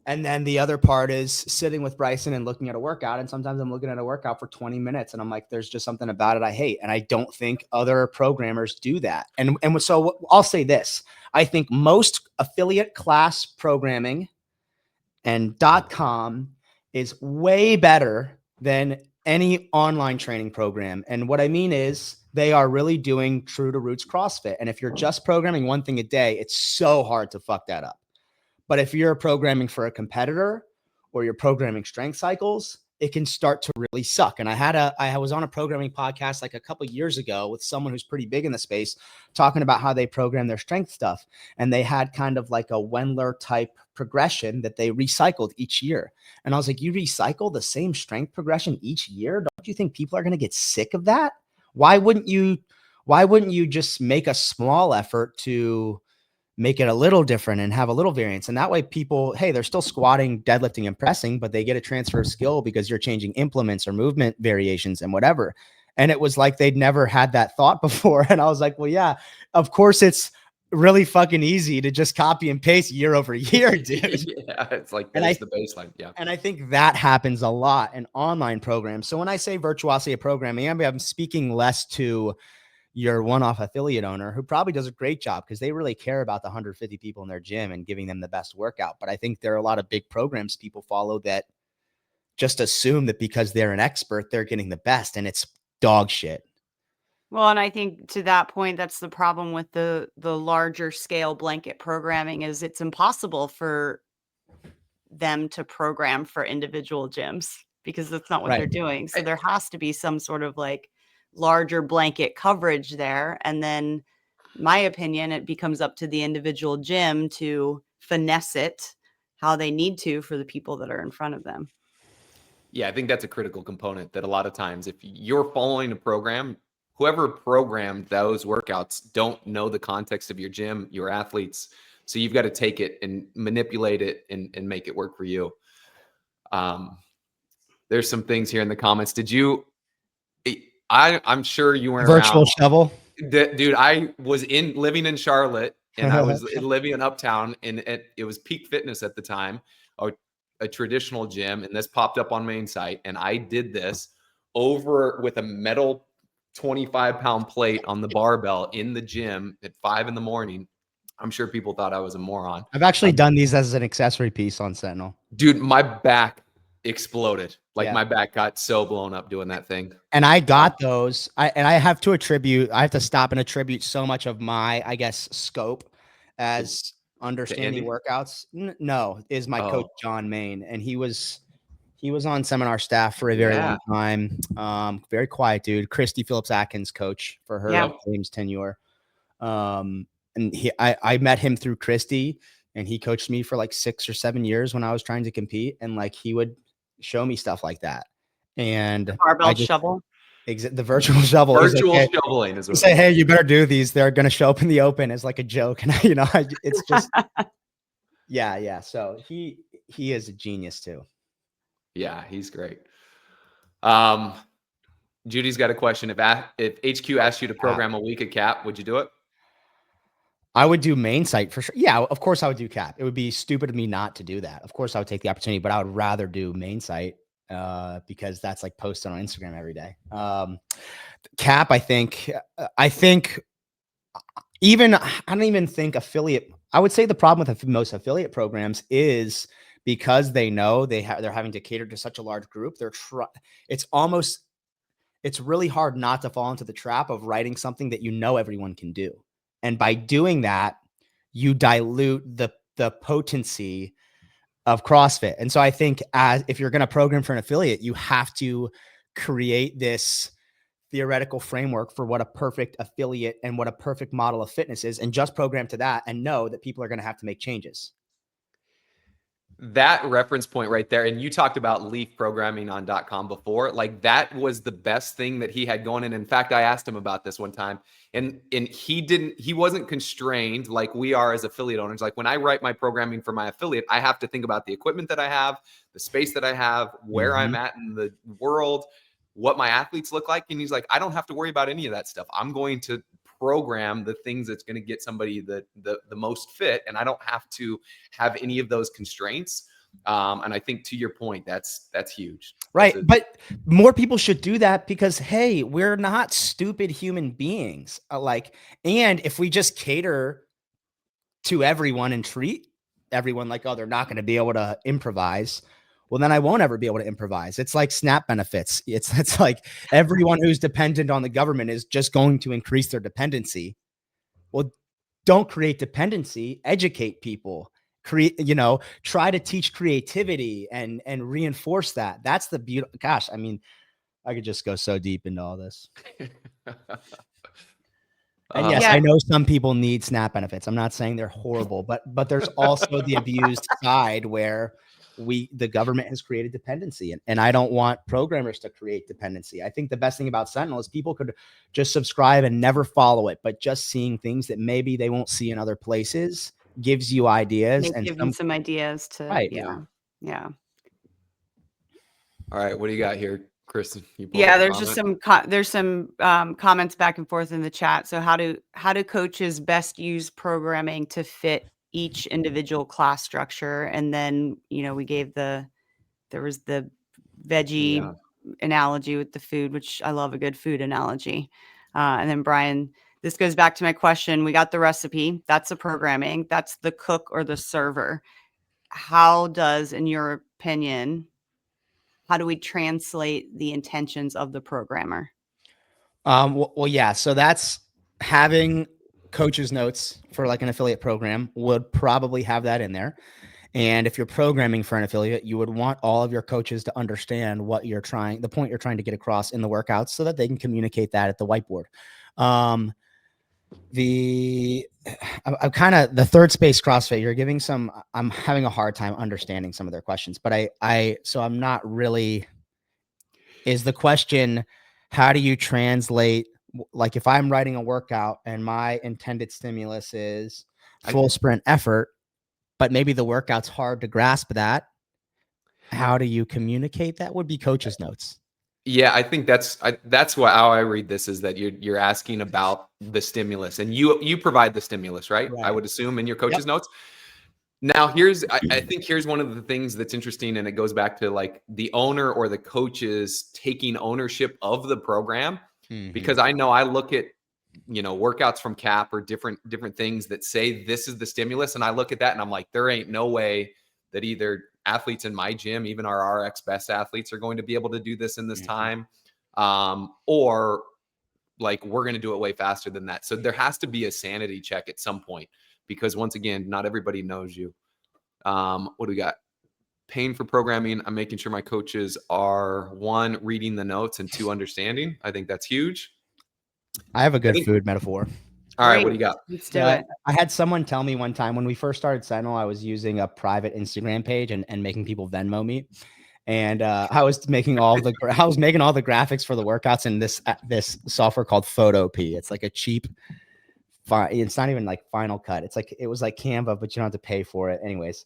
And then the other part is sitting with Bryson and looking at a workout. And sometimes I'm looking at a workout for 20 minutes and I'm like, there's just something about it I hate. And I don't think other programmers do that. And so I'll say this. I think most affiliate class programming and .com is way better than any online training program. And what I mean is they are really doing true to roots CrossFit. And if you're just programming one thing a day, it's so hard to fuck that up. But if you're programming for a competitor or you're programming strength cycles, it can start to really suck. And I was on a programming podcast like a couple of years ago with someone who's pretty big in the space talking about how they program their strength stuff. And they had kind of like a Wendler type progression that they recycled each year. And I was like, you recycle the same strength progression each year? Don't you think people are going to get sick of that? Why wouldn't you just make a small effort to make it a little different and have a little variance? And that way people, hey, they're still squatting, deadlifting, and pressing, but they get a transfer of skill because you're changing implements or movement variations and whatever. And it was like they'd never had that thought before. And I was like, well, yeah, of course it's really fucking easy to just copy and paste year over year, dude. Yeah, it's like that's the baseline. Yeah. And I think that happens a lot in online programs. So when I say virtuosity of programming, I'm speaking less to your one-off affiliate owner who probably does a great job because they really care about the 150 people in their gym and giving them the best workout. But I think there are a lot of big programs people follow that just assume that because they're an expert, they're getting the best, and it's dog shit. Well, and I think to that point, that's the problem with the larger scale blanket programming is it's impossible for them to program for individual gyms, because that's not what they're doing. So there has to be some sort of like larger blanket coverage there. And then, my opinion, it becomes up to the individual gym to finesse it how they need to for the people that are in front of them. Yeah, I think that's a critical component, that a lot of times if you're following a program, whoever programmed those workouts don't know the context of your gym, your athletes. So you've got to take it and manipulate it and make it work for you. There's some things here in the comments. I'm sure you weren't virtual around. shovel. Dude, I was living in Charlotte, and I was living in Uptown, and it was Peak Fitness at the time, a traditional gym, and this popped up on main site, and I did this over with a metal 25-pound plate on the barbell in the gym at 5 a.m. I'm sure people thought I was a moron. I've actually done these as an accessory piece on Sentinel. Dude, my back exploded. Like my back got so blown up doing that thing. And I got those. I have to stop and attribute so much of my, I guess, scope as understanding workouts. No, is my coach John Main, and he was on seminar staff for a very long time. Very quiet dude. Christy Phillips Atkins coach for her James tenure. And I met him through Christy, and he coached me for like 6 or 7 years when I was trying to compete, and like he would show me stuff like that. And the barbell shovel, the virtual shovel, shoveling is what say, hey, you better do these. They're going to show up in the open as like a joke. And it's just, yeah. So he is a genius too. Yeah, he's great. Judy's got a question. If HQ asked you to program a week of cap, would you do it? I would do main site for sure. Yeah, of course I would do cap. It would be stupid of me not to do that. Of course I would take the opportunity, but I would rather do main site because that's like posted on Instagram every day. Cap, I think even, I don't even think affiliate. I would say the problem with most affiliate programs is because they know they're having to cater to such a large group. It's really hard not to fall into the trap of writing something that everyone can do. And by doing that, you dilute the potency of CrossFit. And so I think if you're going to program for an affiliate, you have to create this theoretical framework for what a perfect affiliate and what a perfect model of fitness is, and just program to that and know that people are going to have to make changes. That reference point right there, and you talked about Leaf programming on .com before, like that was the best thing that he had going. And in fact, I asked him about this one time, and he wasn't constrained like we are as affiliate owners. Like when I write my programming for my affiliate, I have to think about the equipment that I have, the space that I have, where I'm at in the world, what my athletes look like. And he's like, I don't have to worry about any of that stuff. I'm going to program the things that's going to get somebody the most fit, and I don't have to have any of those constraints. And I think to your point, that's huge. Right. But more people should do that because, hey, we're not stupid human beings. And if we just cater to everyone and treat everyone like, they're not going to be able to improvise, well, then I won't ever be able to improvise. It's like SNAP benefits. It's like everyone who's dependent on the government is just going to increase their dependency. Well, don't create dependency, educate people, try to teach creativity and reinforce that. That's the beauty. Gosh, I mean, I could just go so deep into all this. And yes, I know some people need SNAP benefits. I'm not saying they're horrible, but there's also the abused side where the government has created dependency, and I don't want programmers to create dependency. I think the best thing about Sentinel is people could just subscribe and never follow it, but just seeing things that maybe they won't see in other places gives you ideas and some ideas to, right. Yeah. All right. What do you got here, Kristin? There's just some comments back and forth in the chat. So how do coaches best use programming to fit each individual class structure? And then, we gave there was the veggie analogy with the food, which I love a good food analogy. And then Brian, this goes back to my question. We got the recipe. That's the programming. That's the cook or the server. How does, in your opinion, how do we translate the intentions of the programmer? Well, yeah. So that's having coach's notes for like an affiliate program would probably have that in there. And if you're programming for an affiliate, you would want all of your coaches to understand the point you're trying to get across in the workouts so that they can communicate that at the whiteboard. I'm kind of the third space CrossFit. You're giving I'm having a hard time understanding some of their questions, but so I'm not really, is the question, how do you translate? Like if I'm writing a workout and my intended stimulus is full sprint effort, but maybe the workout's hard to grasp that, how do you communicate that? Would be coach's notes. Yeah, I think that's how I read this, is that you're asking about the stimulus, and you provide the stimulus, right? I would assume in your coach's notes. Now I think here's one of the things that's interesting, and it goes back to like the owner or the coaches taking ownership of the program, because I know I look at, workouts from CAP or different things that say this is the stimulus, and I look at that and I'm like, there ain't no way that either athletes in my gym, even our RX best athletes, are going to be able to do this in this time, or like we're going to do it way faster than that. So there has to be a sanity check at some point, because once again, not everybody knows you. What do we got? Paying for programming. I'm making sure my coaches are, 1, reading the notes, and 2, understanding. I think that's huge. I have a good food metaphor. All right, what do you got? Let's do it. I had someone tell me one time when we first started Sentinel, I was using a private Instagram page and making people Venmo me. And I was making all the graphics for the workouts in this software called Photopea. It's like a cheap, it's not even like Final Cut. It was like Canva, but you don't have to pay for it. Anyways.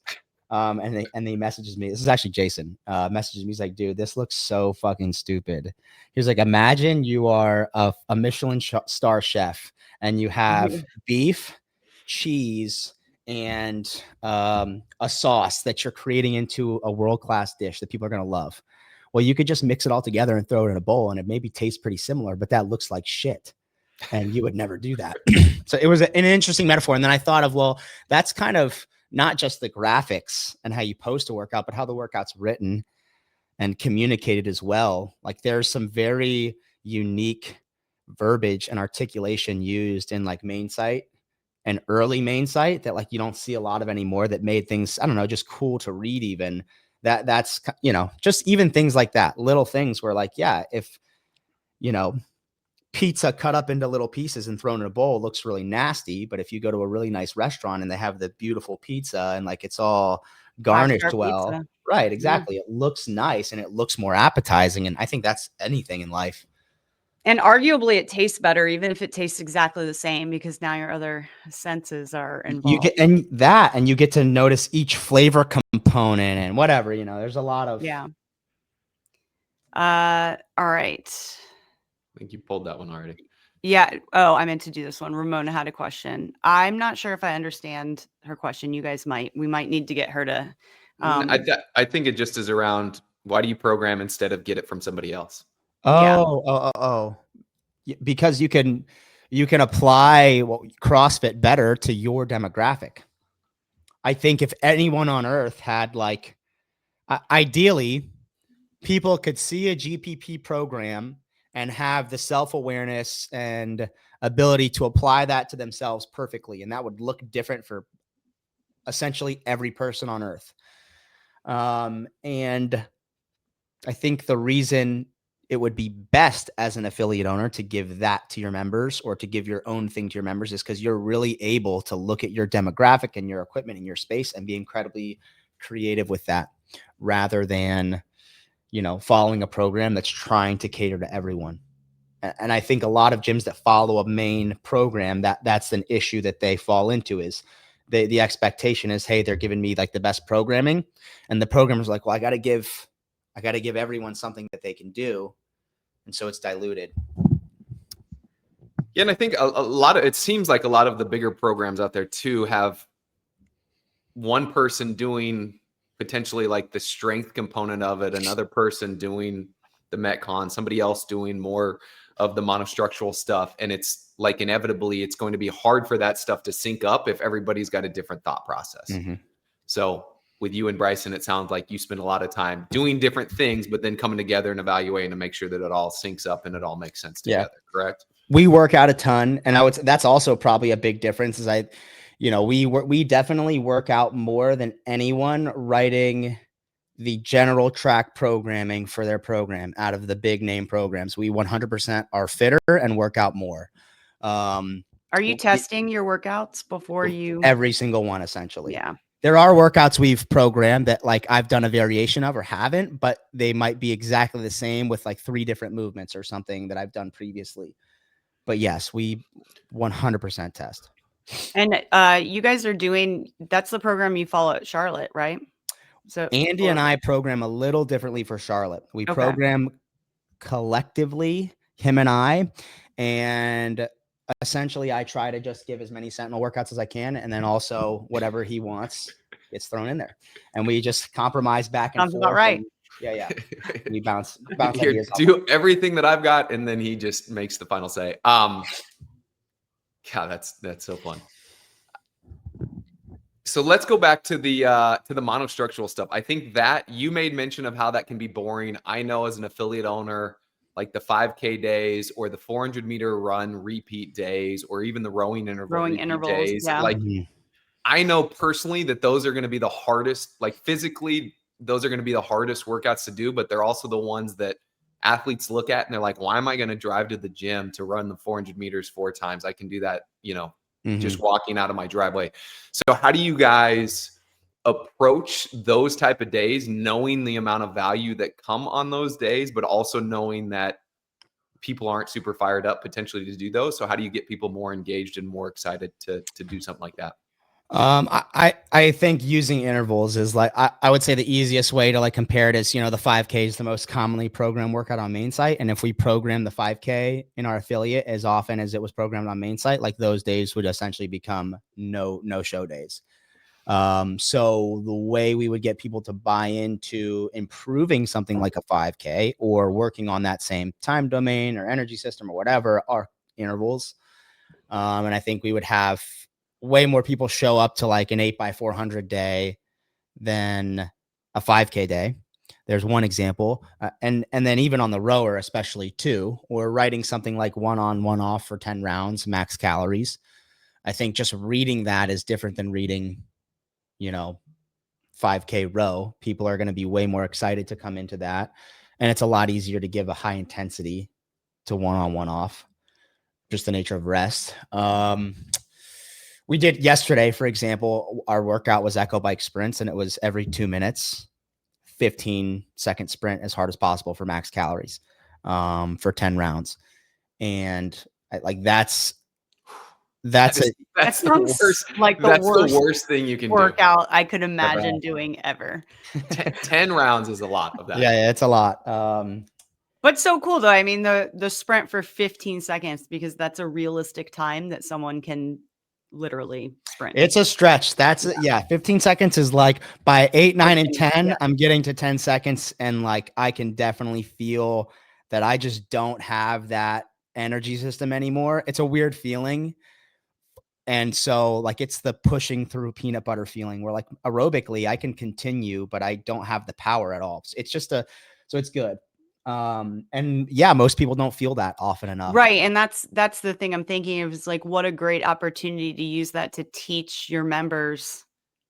And he messages me. This is actually Jason. Messages me. He's like, dude, this looks so fucking stupid. He's like, imagine you are a Michelin star chef and you have beef, cheese, and a sauce that you're creating into a world-class dish that people are going to love. Well, you could just mix it all together and throw it in a bowl, and it maybe tastes pretty similar, but that looks like shit. And you would never do that. So it was an interesting metaphor. And then I thought of, well, that's kind of not just the graphics and how you post a workout, but how the workout's written and communicated as well. Like there's some very unique verbiage and articulation used in like main site and early main site that like you don't see a lot of anymore, that made things, I don't know, just cool to read. Even that's, just even things like that, little things where like, yeah, if, pizza cut up into little pieces and thrown in a bowl looks really nasty. But if you go to a really nice restaurant and they have the beautiful pizza and like it's all garnished well, pizza. Right? Exactly. Yeah. It looks nice and it looks more appetizing. And I think that's anything in life. And arguably it tastes better, even if it tastes exactly the same, because now your other senses are involved. You get to notice each flavor component and whatever, there's a lot of. Yeah. All right. I think you pulled that one already. Yeah. Oh, I meant to do this one. Ramona had a question. I'm not sure if I understand her question. You guys might. We might need to get her to. I think it just is around, why do you program instead of get it from somebody else? Because you can apply CrossFit better to your demographic. I think if anyone on earth had like, ideally, people could see a GPP program and have the self-awareness and ability to apply that to themselves perfectly. And that would look different for essentially every person on earth. And I think the reason it would be best as an affiliate owner to give that to your members, or to give your own thing to your members, is because you're really able to look at your demographic and your equipment and your space and be incredibly creative with that, rather than following a program that's trying to cater to everyone. And I think a lot of gyms that follow a main program, that's an issue that they fall into, is the expectation is, hey, they're giving me like the best programming, and the programmer's like, well, I got to give everyone something that they can do. And so it's diluted. Yeah. And I think it seems like a lot of the bigger programs out there too have one person doing potentially like the strength component of it, another person doing the Metcon, somebody else doing more of the monostructural stuff. And it's like, inevitably, it's going to be hard for that stuff to sync up if everybody's got a different thought process. So with you and Bryson, it sounds like you spend a lot of time doing different things, but then coming together and evaluating to make sure that it all syncs up and it all makes sense together. Yeah. Correct. We work out a ton. And that's also probably a big difference, is you know, we definitely work out more than anyone writing the general track programming for their program out of the big name programs. We 100% are fitter and work out more. Are you testing your workouts before you? Every single one, essentially. Yeah. There are workouts we've programmed that like I've done a variation of or haven't, but they might be exactly the same with like 3 different movements or something that I've done previously. But yes, we 100% test. And you guys are doing, that's the program you follow at Charlotte, right? So Andy and I program a little differently for Charlotte. We program collectively, him and I, and essentially I try to just give as many Sentinel workouts as I can, and then also whatever he wants gets thrown in there, and we just compromise back and sounds forth. About right. Yeah. We bounce Here, ideas do everything that I've got, and then he just makes the final say. God, that's so fun. So let's go back to the monostructural stuff. I think that you made mention of how that can be boring. I know as an affiliate owner, like the 5K days or the 400-meter run repeat days, or even the rowing intervals days. Yeah. Like I know personally that those are going to be the hardest, like physically, those are going to be the hardest workouts to do, but they're also the ones that athletes look at and they're like, why am I going to drive to the gym to run the 400 meters 4 times? I can do that, just walking out of my driveway. So how do you guys approach those type of days, knowing the amount of value that come on those days, but also knowing that people aren't super fired up potentially to do those? So how do you get people more engaged and more excited to do something like that? I think using intervals is like, I would say the easiest way to like compare it is, the 5K is the most commonly programmed workout on main site. And if we program the 5K in our affiliate as often as it was programmed on main site, like those days would essentially become no show days. So the way we would get people to buy into improving something like a 5K or working on that same time domain or energy system or whatever are intervals. And I think we would have way more people show up to like an 8x400 day than a 5K day. There's one example. And then even on the rower, especially too, we're writing something like 1 on 1 off for 10 rounds, max calories. I think just reading that is different than reading, 5K row. People are going to be way more excited to come into that. And it's a lot easier to give a high intensity to 1 on 1 off, just the nature of rest. We did yesterday, for example, our workout was echo bike sprints, and it was every 2 minutes, 15-second sprint as hard as possible for max calories, for 10 rounds. And that's the worst, like the worst thing you can workout I could imagine doing ever. 10 rounds is a lot of that. Yeah, it's a lot. But so cool though. I mean, the sprint for 15 seconds, because that's a realistic time that someone can literally sprint. It's a stretch. 15 seconds is like by 8, 9, and 10, I'm getting to 10 seconds. And like, I can definitely feel that I just don't have that energy system anymore. It's a weird feeling. And so like, it's the pushing through peanut butter feeling where like aerobically I can continue, but I don't have the power at all. It's just so it's good. And yeah, most people don't feel that often enough. Right. And that's the thing I'm thinking of, is like, what a great opportunity to use that to teach your members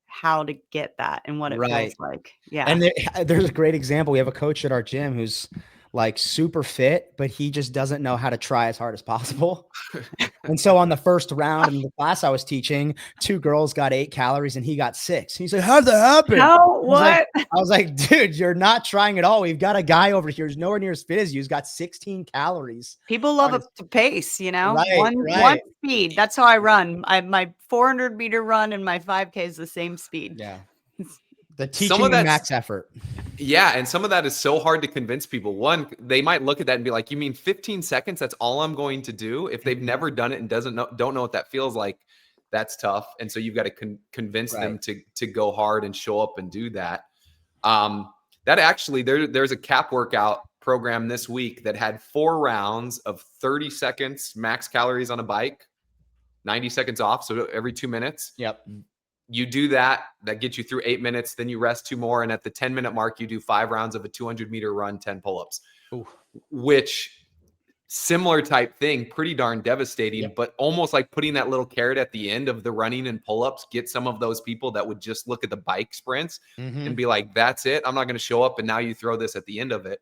how to get that and what it feels like. Yeah. And there's a great example. We have a coach at our gym who's like super fit, but he just doesn't know how to try as hard as possible. And so on the first round in the class I was teaching, 2 girls got 8 calories and he got 6. He's like, how'd that happen? No, what? I was like, dude, you're not trying at all. We've got a guy over here who's nowhere near as fit as you. He's got 16 calories. People love a pace, Right, one speed. That's how I run. My 400-meter run and my 5K is the same speed. Yeah. The teaching and max effort. Yeah. And some of that is so hard to convince people. One, they might look at that and be like, you mean 15 seconds? That's all I'm going to do? If they've never done it and don't know what that feels like, that's tough. And so you've got to convince them to go hard and show up and do that. That actually, there's a cap workout program this week that had 4 rounds of 30 seconds max calories on a bike, 90 seconds off. So every 2 minutes. Yep. You do that gets you through 8 minutes. Then you rest 2 more. And at the 10-minute mark, you do 5 rounds of a 200-meter run, 10 pull-ups, which similar type thing, pretty darn devastating, Yep. but almost like putting that little carrot at the end of the running and pull-ups, get some of those people that would just look at the bike sprints and be like, that's it. I'm not going to show up. And now you throw this at the end of it.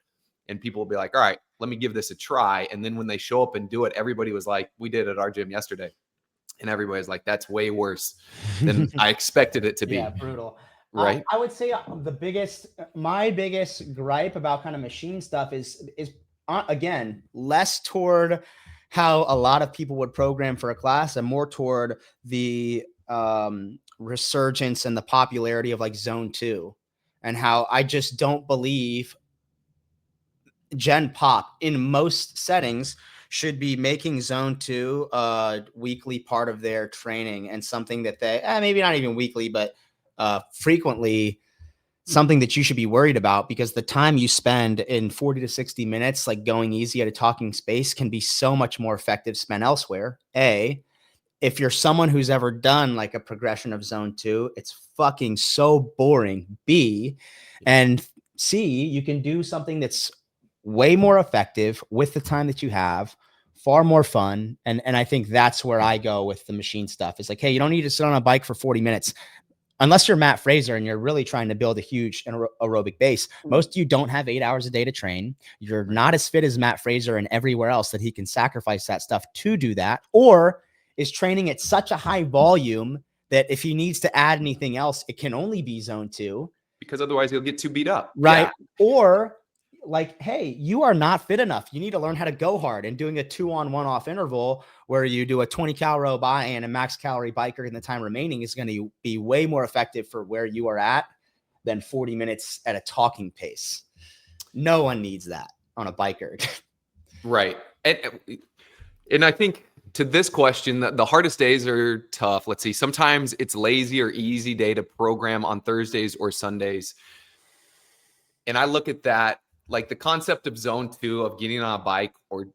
And people will be like, all right, let me give this a try. And then when they show up and do it, everybody was like, we did it at our gym yesterday. And everybody's like, that's way worse than I expected it to be. Yeah, brutal. Right. I would say my biggest gripe about kind of machine stuff is again, less toward how a lot of people would program for a class and more toward the resurgence and the popularity of like Zone 2, and how I just don't believe Gen Pop in most settings should be making Zone 2 a weekly part of their training, and something that they maybe not even weekly, but frequently something that you should be worried about, because the time you spend in 40 to 60 minutes, like going easy at a talking space, can be so much more effective spent elsewhere. If you're someone who's ever done like a progression of Zone 2, it's fucking so boring. B, and C, you can do something that's way more effective with the time that you have, far more fun. And I think that's where I go with the machine stuff. It's like, hey, you don't need to sit on a bike for 40 minutes. Unless you're Matt Fraser and you're really trying to build a huge aerobic base. Most of you don't have 8 hours a day to train. You're not as fit as Matt Fraser and everywhere else that he can sacrifice that stuff to do that, or is training at such a high volume that if he needs to add anything else, it can only be Zone 2. Because otherwise he'll get too beat up. Right. Yeah. Or like, hey, you are not fit enough. You need to learn how to go hard, and doing a 2-on-1 off interval where you do a 20 cal row by and a max calorie biker in the time remaining is going to be way more effective for where you are at than 40 minutes at a talking pace. No one needs that on a biker. Right. And I think to this question, the hardest days are tough. Let's see. Sometimes it's lazy or easy day to program on Thursdays or Sundays. And I look at that, like the concept of Zone 2 of getting on a bike or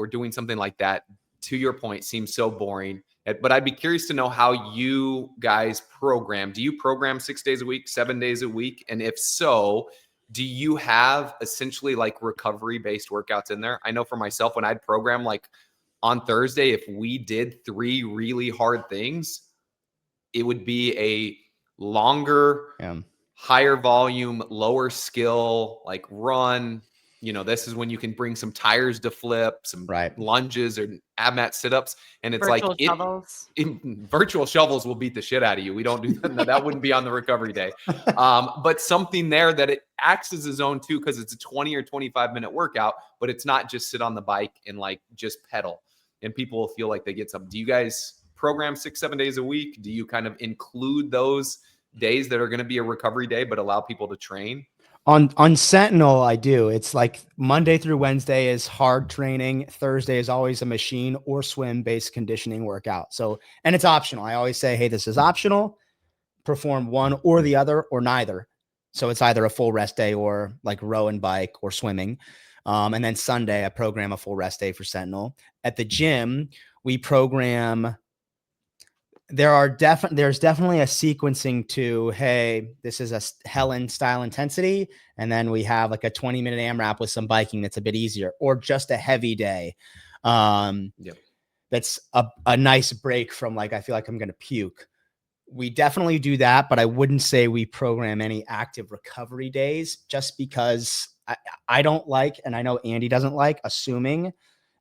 doing something like that, to your point, seems so boring. But I'd be curious to know how you guys program. Do you program 6 days a week, 7 days a week? And if so, do you have essentially like recovery-based workouts in there? I know for myself, when I'd program like on Thursday, if we did 3 really hard things, it would be a longer, higher volume, lower skill, like run. You know, this is when you can bring some tires to flip, some lunges or ab mat sit-ups. And it's virtual shovels. Virtual shovels will beat the shit out of you. We don't do that. No, that wouldn't be on the recovery day. But something there that it acts as a Zone 2 because it's a 20 or 25-minute workout, but it's not just sit on the bike and like just pedal. And people will feel like they get something. Do you guys program 6-7 days a week? Do you kind of include those days that are going to be a recovery day, but allow people to train? On Sentinel, I do. It's like Monday through Wednesday is hard training. Thursday is always a machine or swim based conditioning workout. So, and it's optional. I always say, hey, this is optional. Perform one or the other or neither. So it's either a full rest day or like row and bike or swimming. And then Sunday, I program a full rest day for Sentinel. At the gym, we program. There's definitely a sequencing to, hey, this is a Helen style intensity. And then we have like a 20-minute AMRAP with some biking that's a bit easier, or just a heavy day. That's a nice break from like, I feel like I'm going to puke. We definitely do that, but I wouldn't say we program any active recovery days, just because I don't like, and I know Andy doesn't like, assuming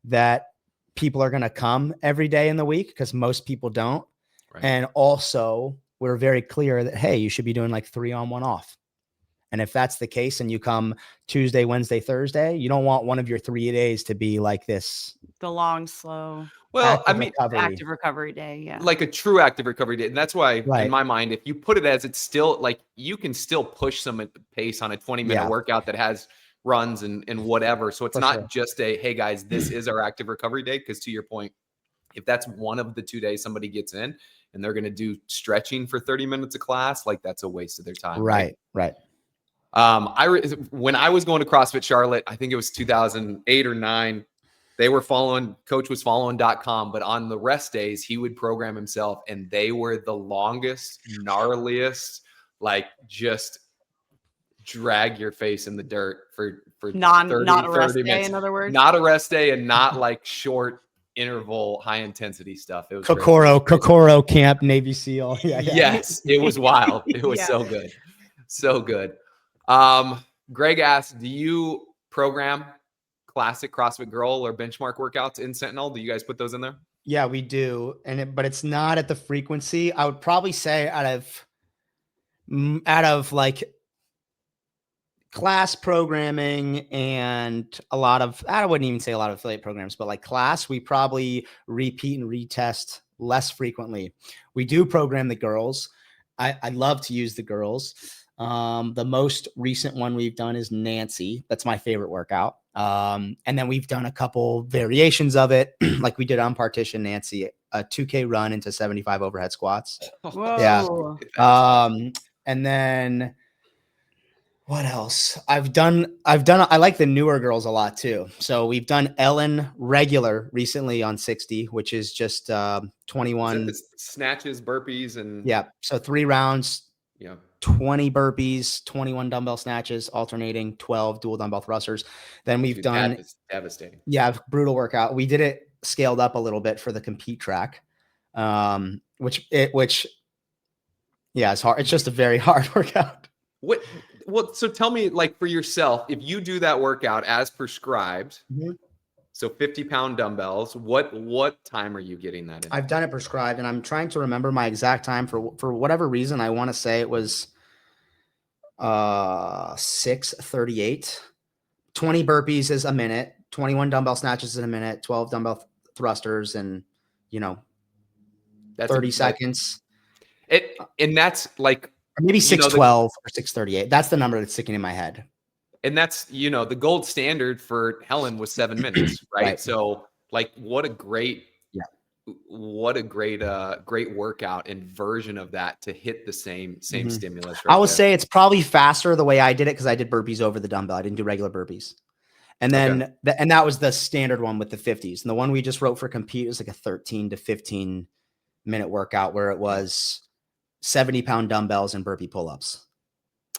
that people are going to come every day in the week, because most people don't. Right. And also, we're very clear that, hey, you should be doing like 3 on 1 off. And if that's the case and you come Tuesday, Wednesday, Thursday, you don't want one of your 3 days to be like this. The long, slow. Well, I mean, active recovery day. Yeah. Like a true active recovery day. And that's why in my mind, if you put it as, it's still like, you can still push some pace on a 20-minute workout that has runs and whatever. So it's not just a, hey guys, this is our active recovery day. Because to your point, if that's one of the 2 days somebody gets in and they're going to do stretching for 30 minutes of class, like that's a waste of their time. Right. When I was going to CrossFit Charlotte, I think it was 2008 or 9, coach was following.com, but on the rest days, he would program himself, and they were the longest, gnarliest, like just drag your face in the dirt for not 30 a rest 30 day, minutes. in other words. Not a rest day, and not like short interval, high intensity stuff. It was great. Kokoro camp, Navy SEAL. Yeah. Yes, it was wild. It was so good. So good. Greg asked, do you program classic CrossFit Girl or benchmark workouts in Sentinel? Do you guys put those in there? Yeah, we do. But it's not at the frequency. I would probably say out of like class programming and a lot of, I wouldn't even say a lot of affiliate programs, but like class, we probably repeat and retest less frequently. We do program the girls. I love to use the girls. The most recent one we've done is Nancy. That's my favorite workout. And then we've done a couple variations of it. Like we did on partition Nancy, a 2K run into 75 overhead squats. Whoa. Yeah. And then what else? I like the newer girls a lot too. So we've done Ellen regular recently on 60, which is just 21 snatches, burpees, and yeah. So 3 rounds. Yeah. 20 burpees, 21 dumbbell snatches, alternating 12 dual dumbbell thrusters. Then we've done devastating. Yeah, brutal workout. We did it scaled up a little bit for the compete track. Which yeah, it's hard. It's just a very hard workout. So tell me, like, for yourself, if you do that workout as prescribed, so 50-pound dumbbells, what time are you getting that in? I've done it prescribed, and I'm trying to remember my exact time. For whatever reason, I want to say it was 6:38. 20 burpees is a minute, 21 dumbbell snatches in a minute, 12 dumbbell thrusters, and that's 30 seconds. And that's like maybe 6:12 or 6:38. That's the number that's sticking in my head. And that's, the gold standard for Helen was 7 minutes, right? So like, what a great workout and version of that to hit the same stimulus. Right, I would say it's probably faster the way I did it, because I did burpees over the dumbbell. I didn't do regular burpees. And then and that was the standard one with the 50s. And the one we just wrote for compete was like a 13 to 15 minute workout where it was 70-pound dumbbells and burpee pull-ups.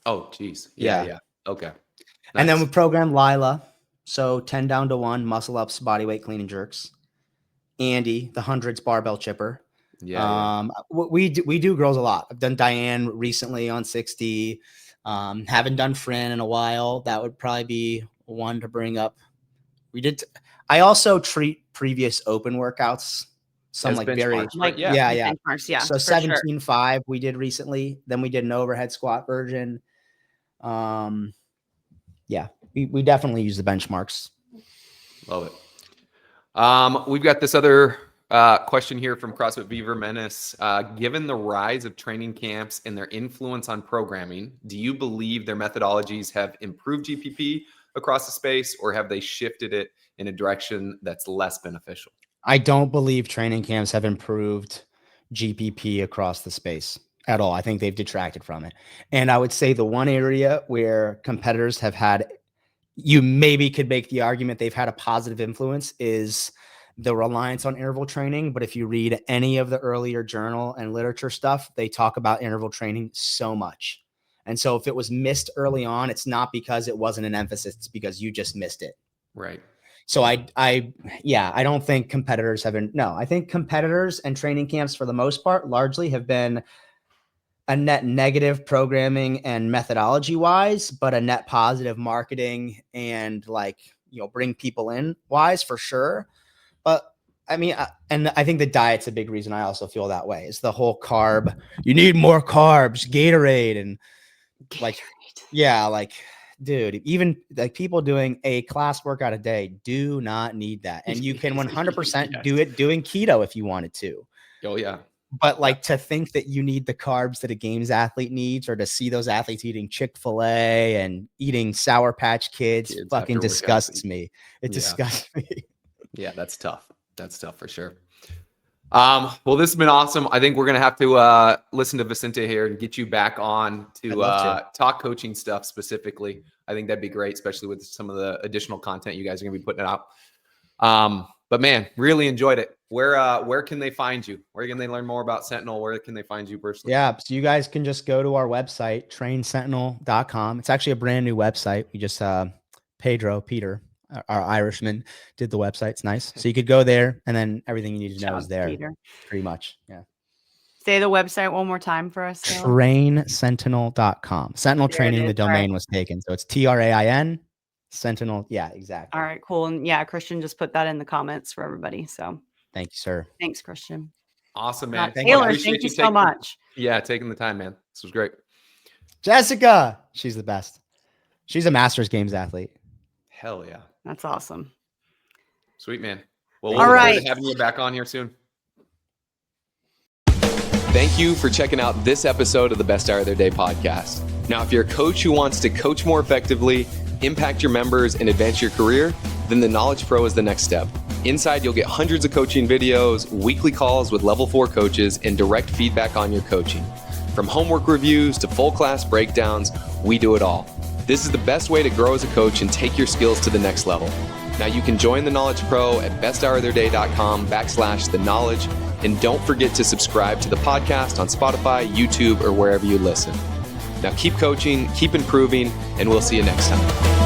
Oh, geez. Yeah. Okay. Nice. And then we programmed Lila. So 10 down to 1, muscle ups, body weight, clean and jerks. Andy, the hundreds barbell chipper. We do girls a lot. I've done Diane recently on 60. Haven't done Fran in a while. That would probably be one to bring up. I also treat previous open workouts. Some like very benchmarks, yeah. So 17.5 we did recently. Then we did an overhead squat version. We definitely use the benchmarks. Love it. We've got this other question here from CrossFit Beaver Menace. Given the rise of training camps and their influence on programming, do you believe their methodologies have improved GPP across the space, or have they shifted it in a direction that's less beneficial? I don't believe training camps have improved GPP across the space at all. I think they've detracted from it. And I would say the one area where competitors have had, you maybe could make the argument they've had a positive influence, is the reliance on interval training. But if you read any of the earlier journal and literature stuff, they talk about interval training so much. And so if it was missed early on, it's not because it wasn't an emphasis, it's because you just missed it. Right. So I don't think competitors I think competitors and training camps for the most part largely have been a net negative programming and methodology wise, but a net positive marketing and bring people in wise for sure. But I mean, and I think the diet's a big reason I also feel that way. It's the whole carb, you need more carbs, Gatorade, and dude, even like people doing a class workout a day do not need that. And you can 100% do it doing keto if you wanted to. Oh yeah. But to think that you need the carbs that a games athlete needs, or to see those athletes eating Chick-fil-A and eating Sour Patch Kids fucking disgusts me. It disgusts me. Yeah, that's tough. That's tough for sure. Well, this has been awesome. I think we're going to have to listen to Vicente here and get you back on to talk coaching stuff specifically. I think that'd be great, especially with some of the additional content you guys are going to be putting out. But man, really enjoyed it. where can they find you? Where can they learn more about Sentinel? Where can they find you personally? Yeah, so you guys can just go to our website, trainsentinel.com. It's actually a brand new website. We just Peter, our Irishman, did the website. It's nice. So you could go there, and then everything you need to know is there. Peter. Pretty much. Yeah. Say the website one more time for us. Trainsentinel.com. Sentinel Training, the domain right. was taken. So it's TRAIN, Sentinel. Yeah, exactly. All right, cool. And yeah, Christian just put that in the comments for everybody. So thank you, sir. Thanks, Christian. Awesome, man. Taylor, thank you so much. Yeah, taking the time, man. This was great. Jessica, she's the best. She's a Masters Games athlete. Hell yeah. That's awesome. Sweet, man. Well, we'll All look right. forward to having you back on here soon. Thank you for checking out this episode of the Best Hour of Their Day podcast. Now, if you're a coach who wants to coach more effectively, impact your members, and advance your career, then the Knowledge Pro is the next step. Inside, you'll get hundreds of coaching videos, weekly calls with level 4 coaches, and direct feedback on your coaching. From homework reviews to full class breakdowns, we do it all. This is the best way to grow as a coach and take your skills to the next level. Now you can join the Knowledge Pro at besthouroftheirday.com/the-knowledge. And don't forget to subscribe to the podcast on Spotify, YouTube, or wherever you listen. Now keep coaching, keep improving, and we'll see you next time.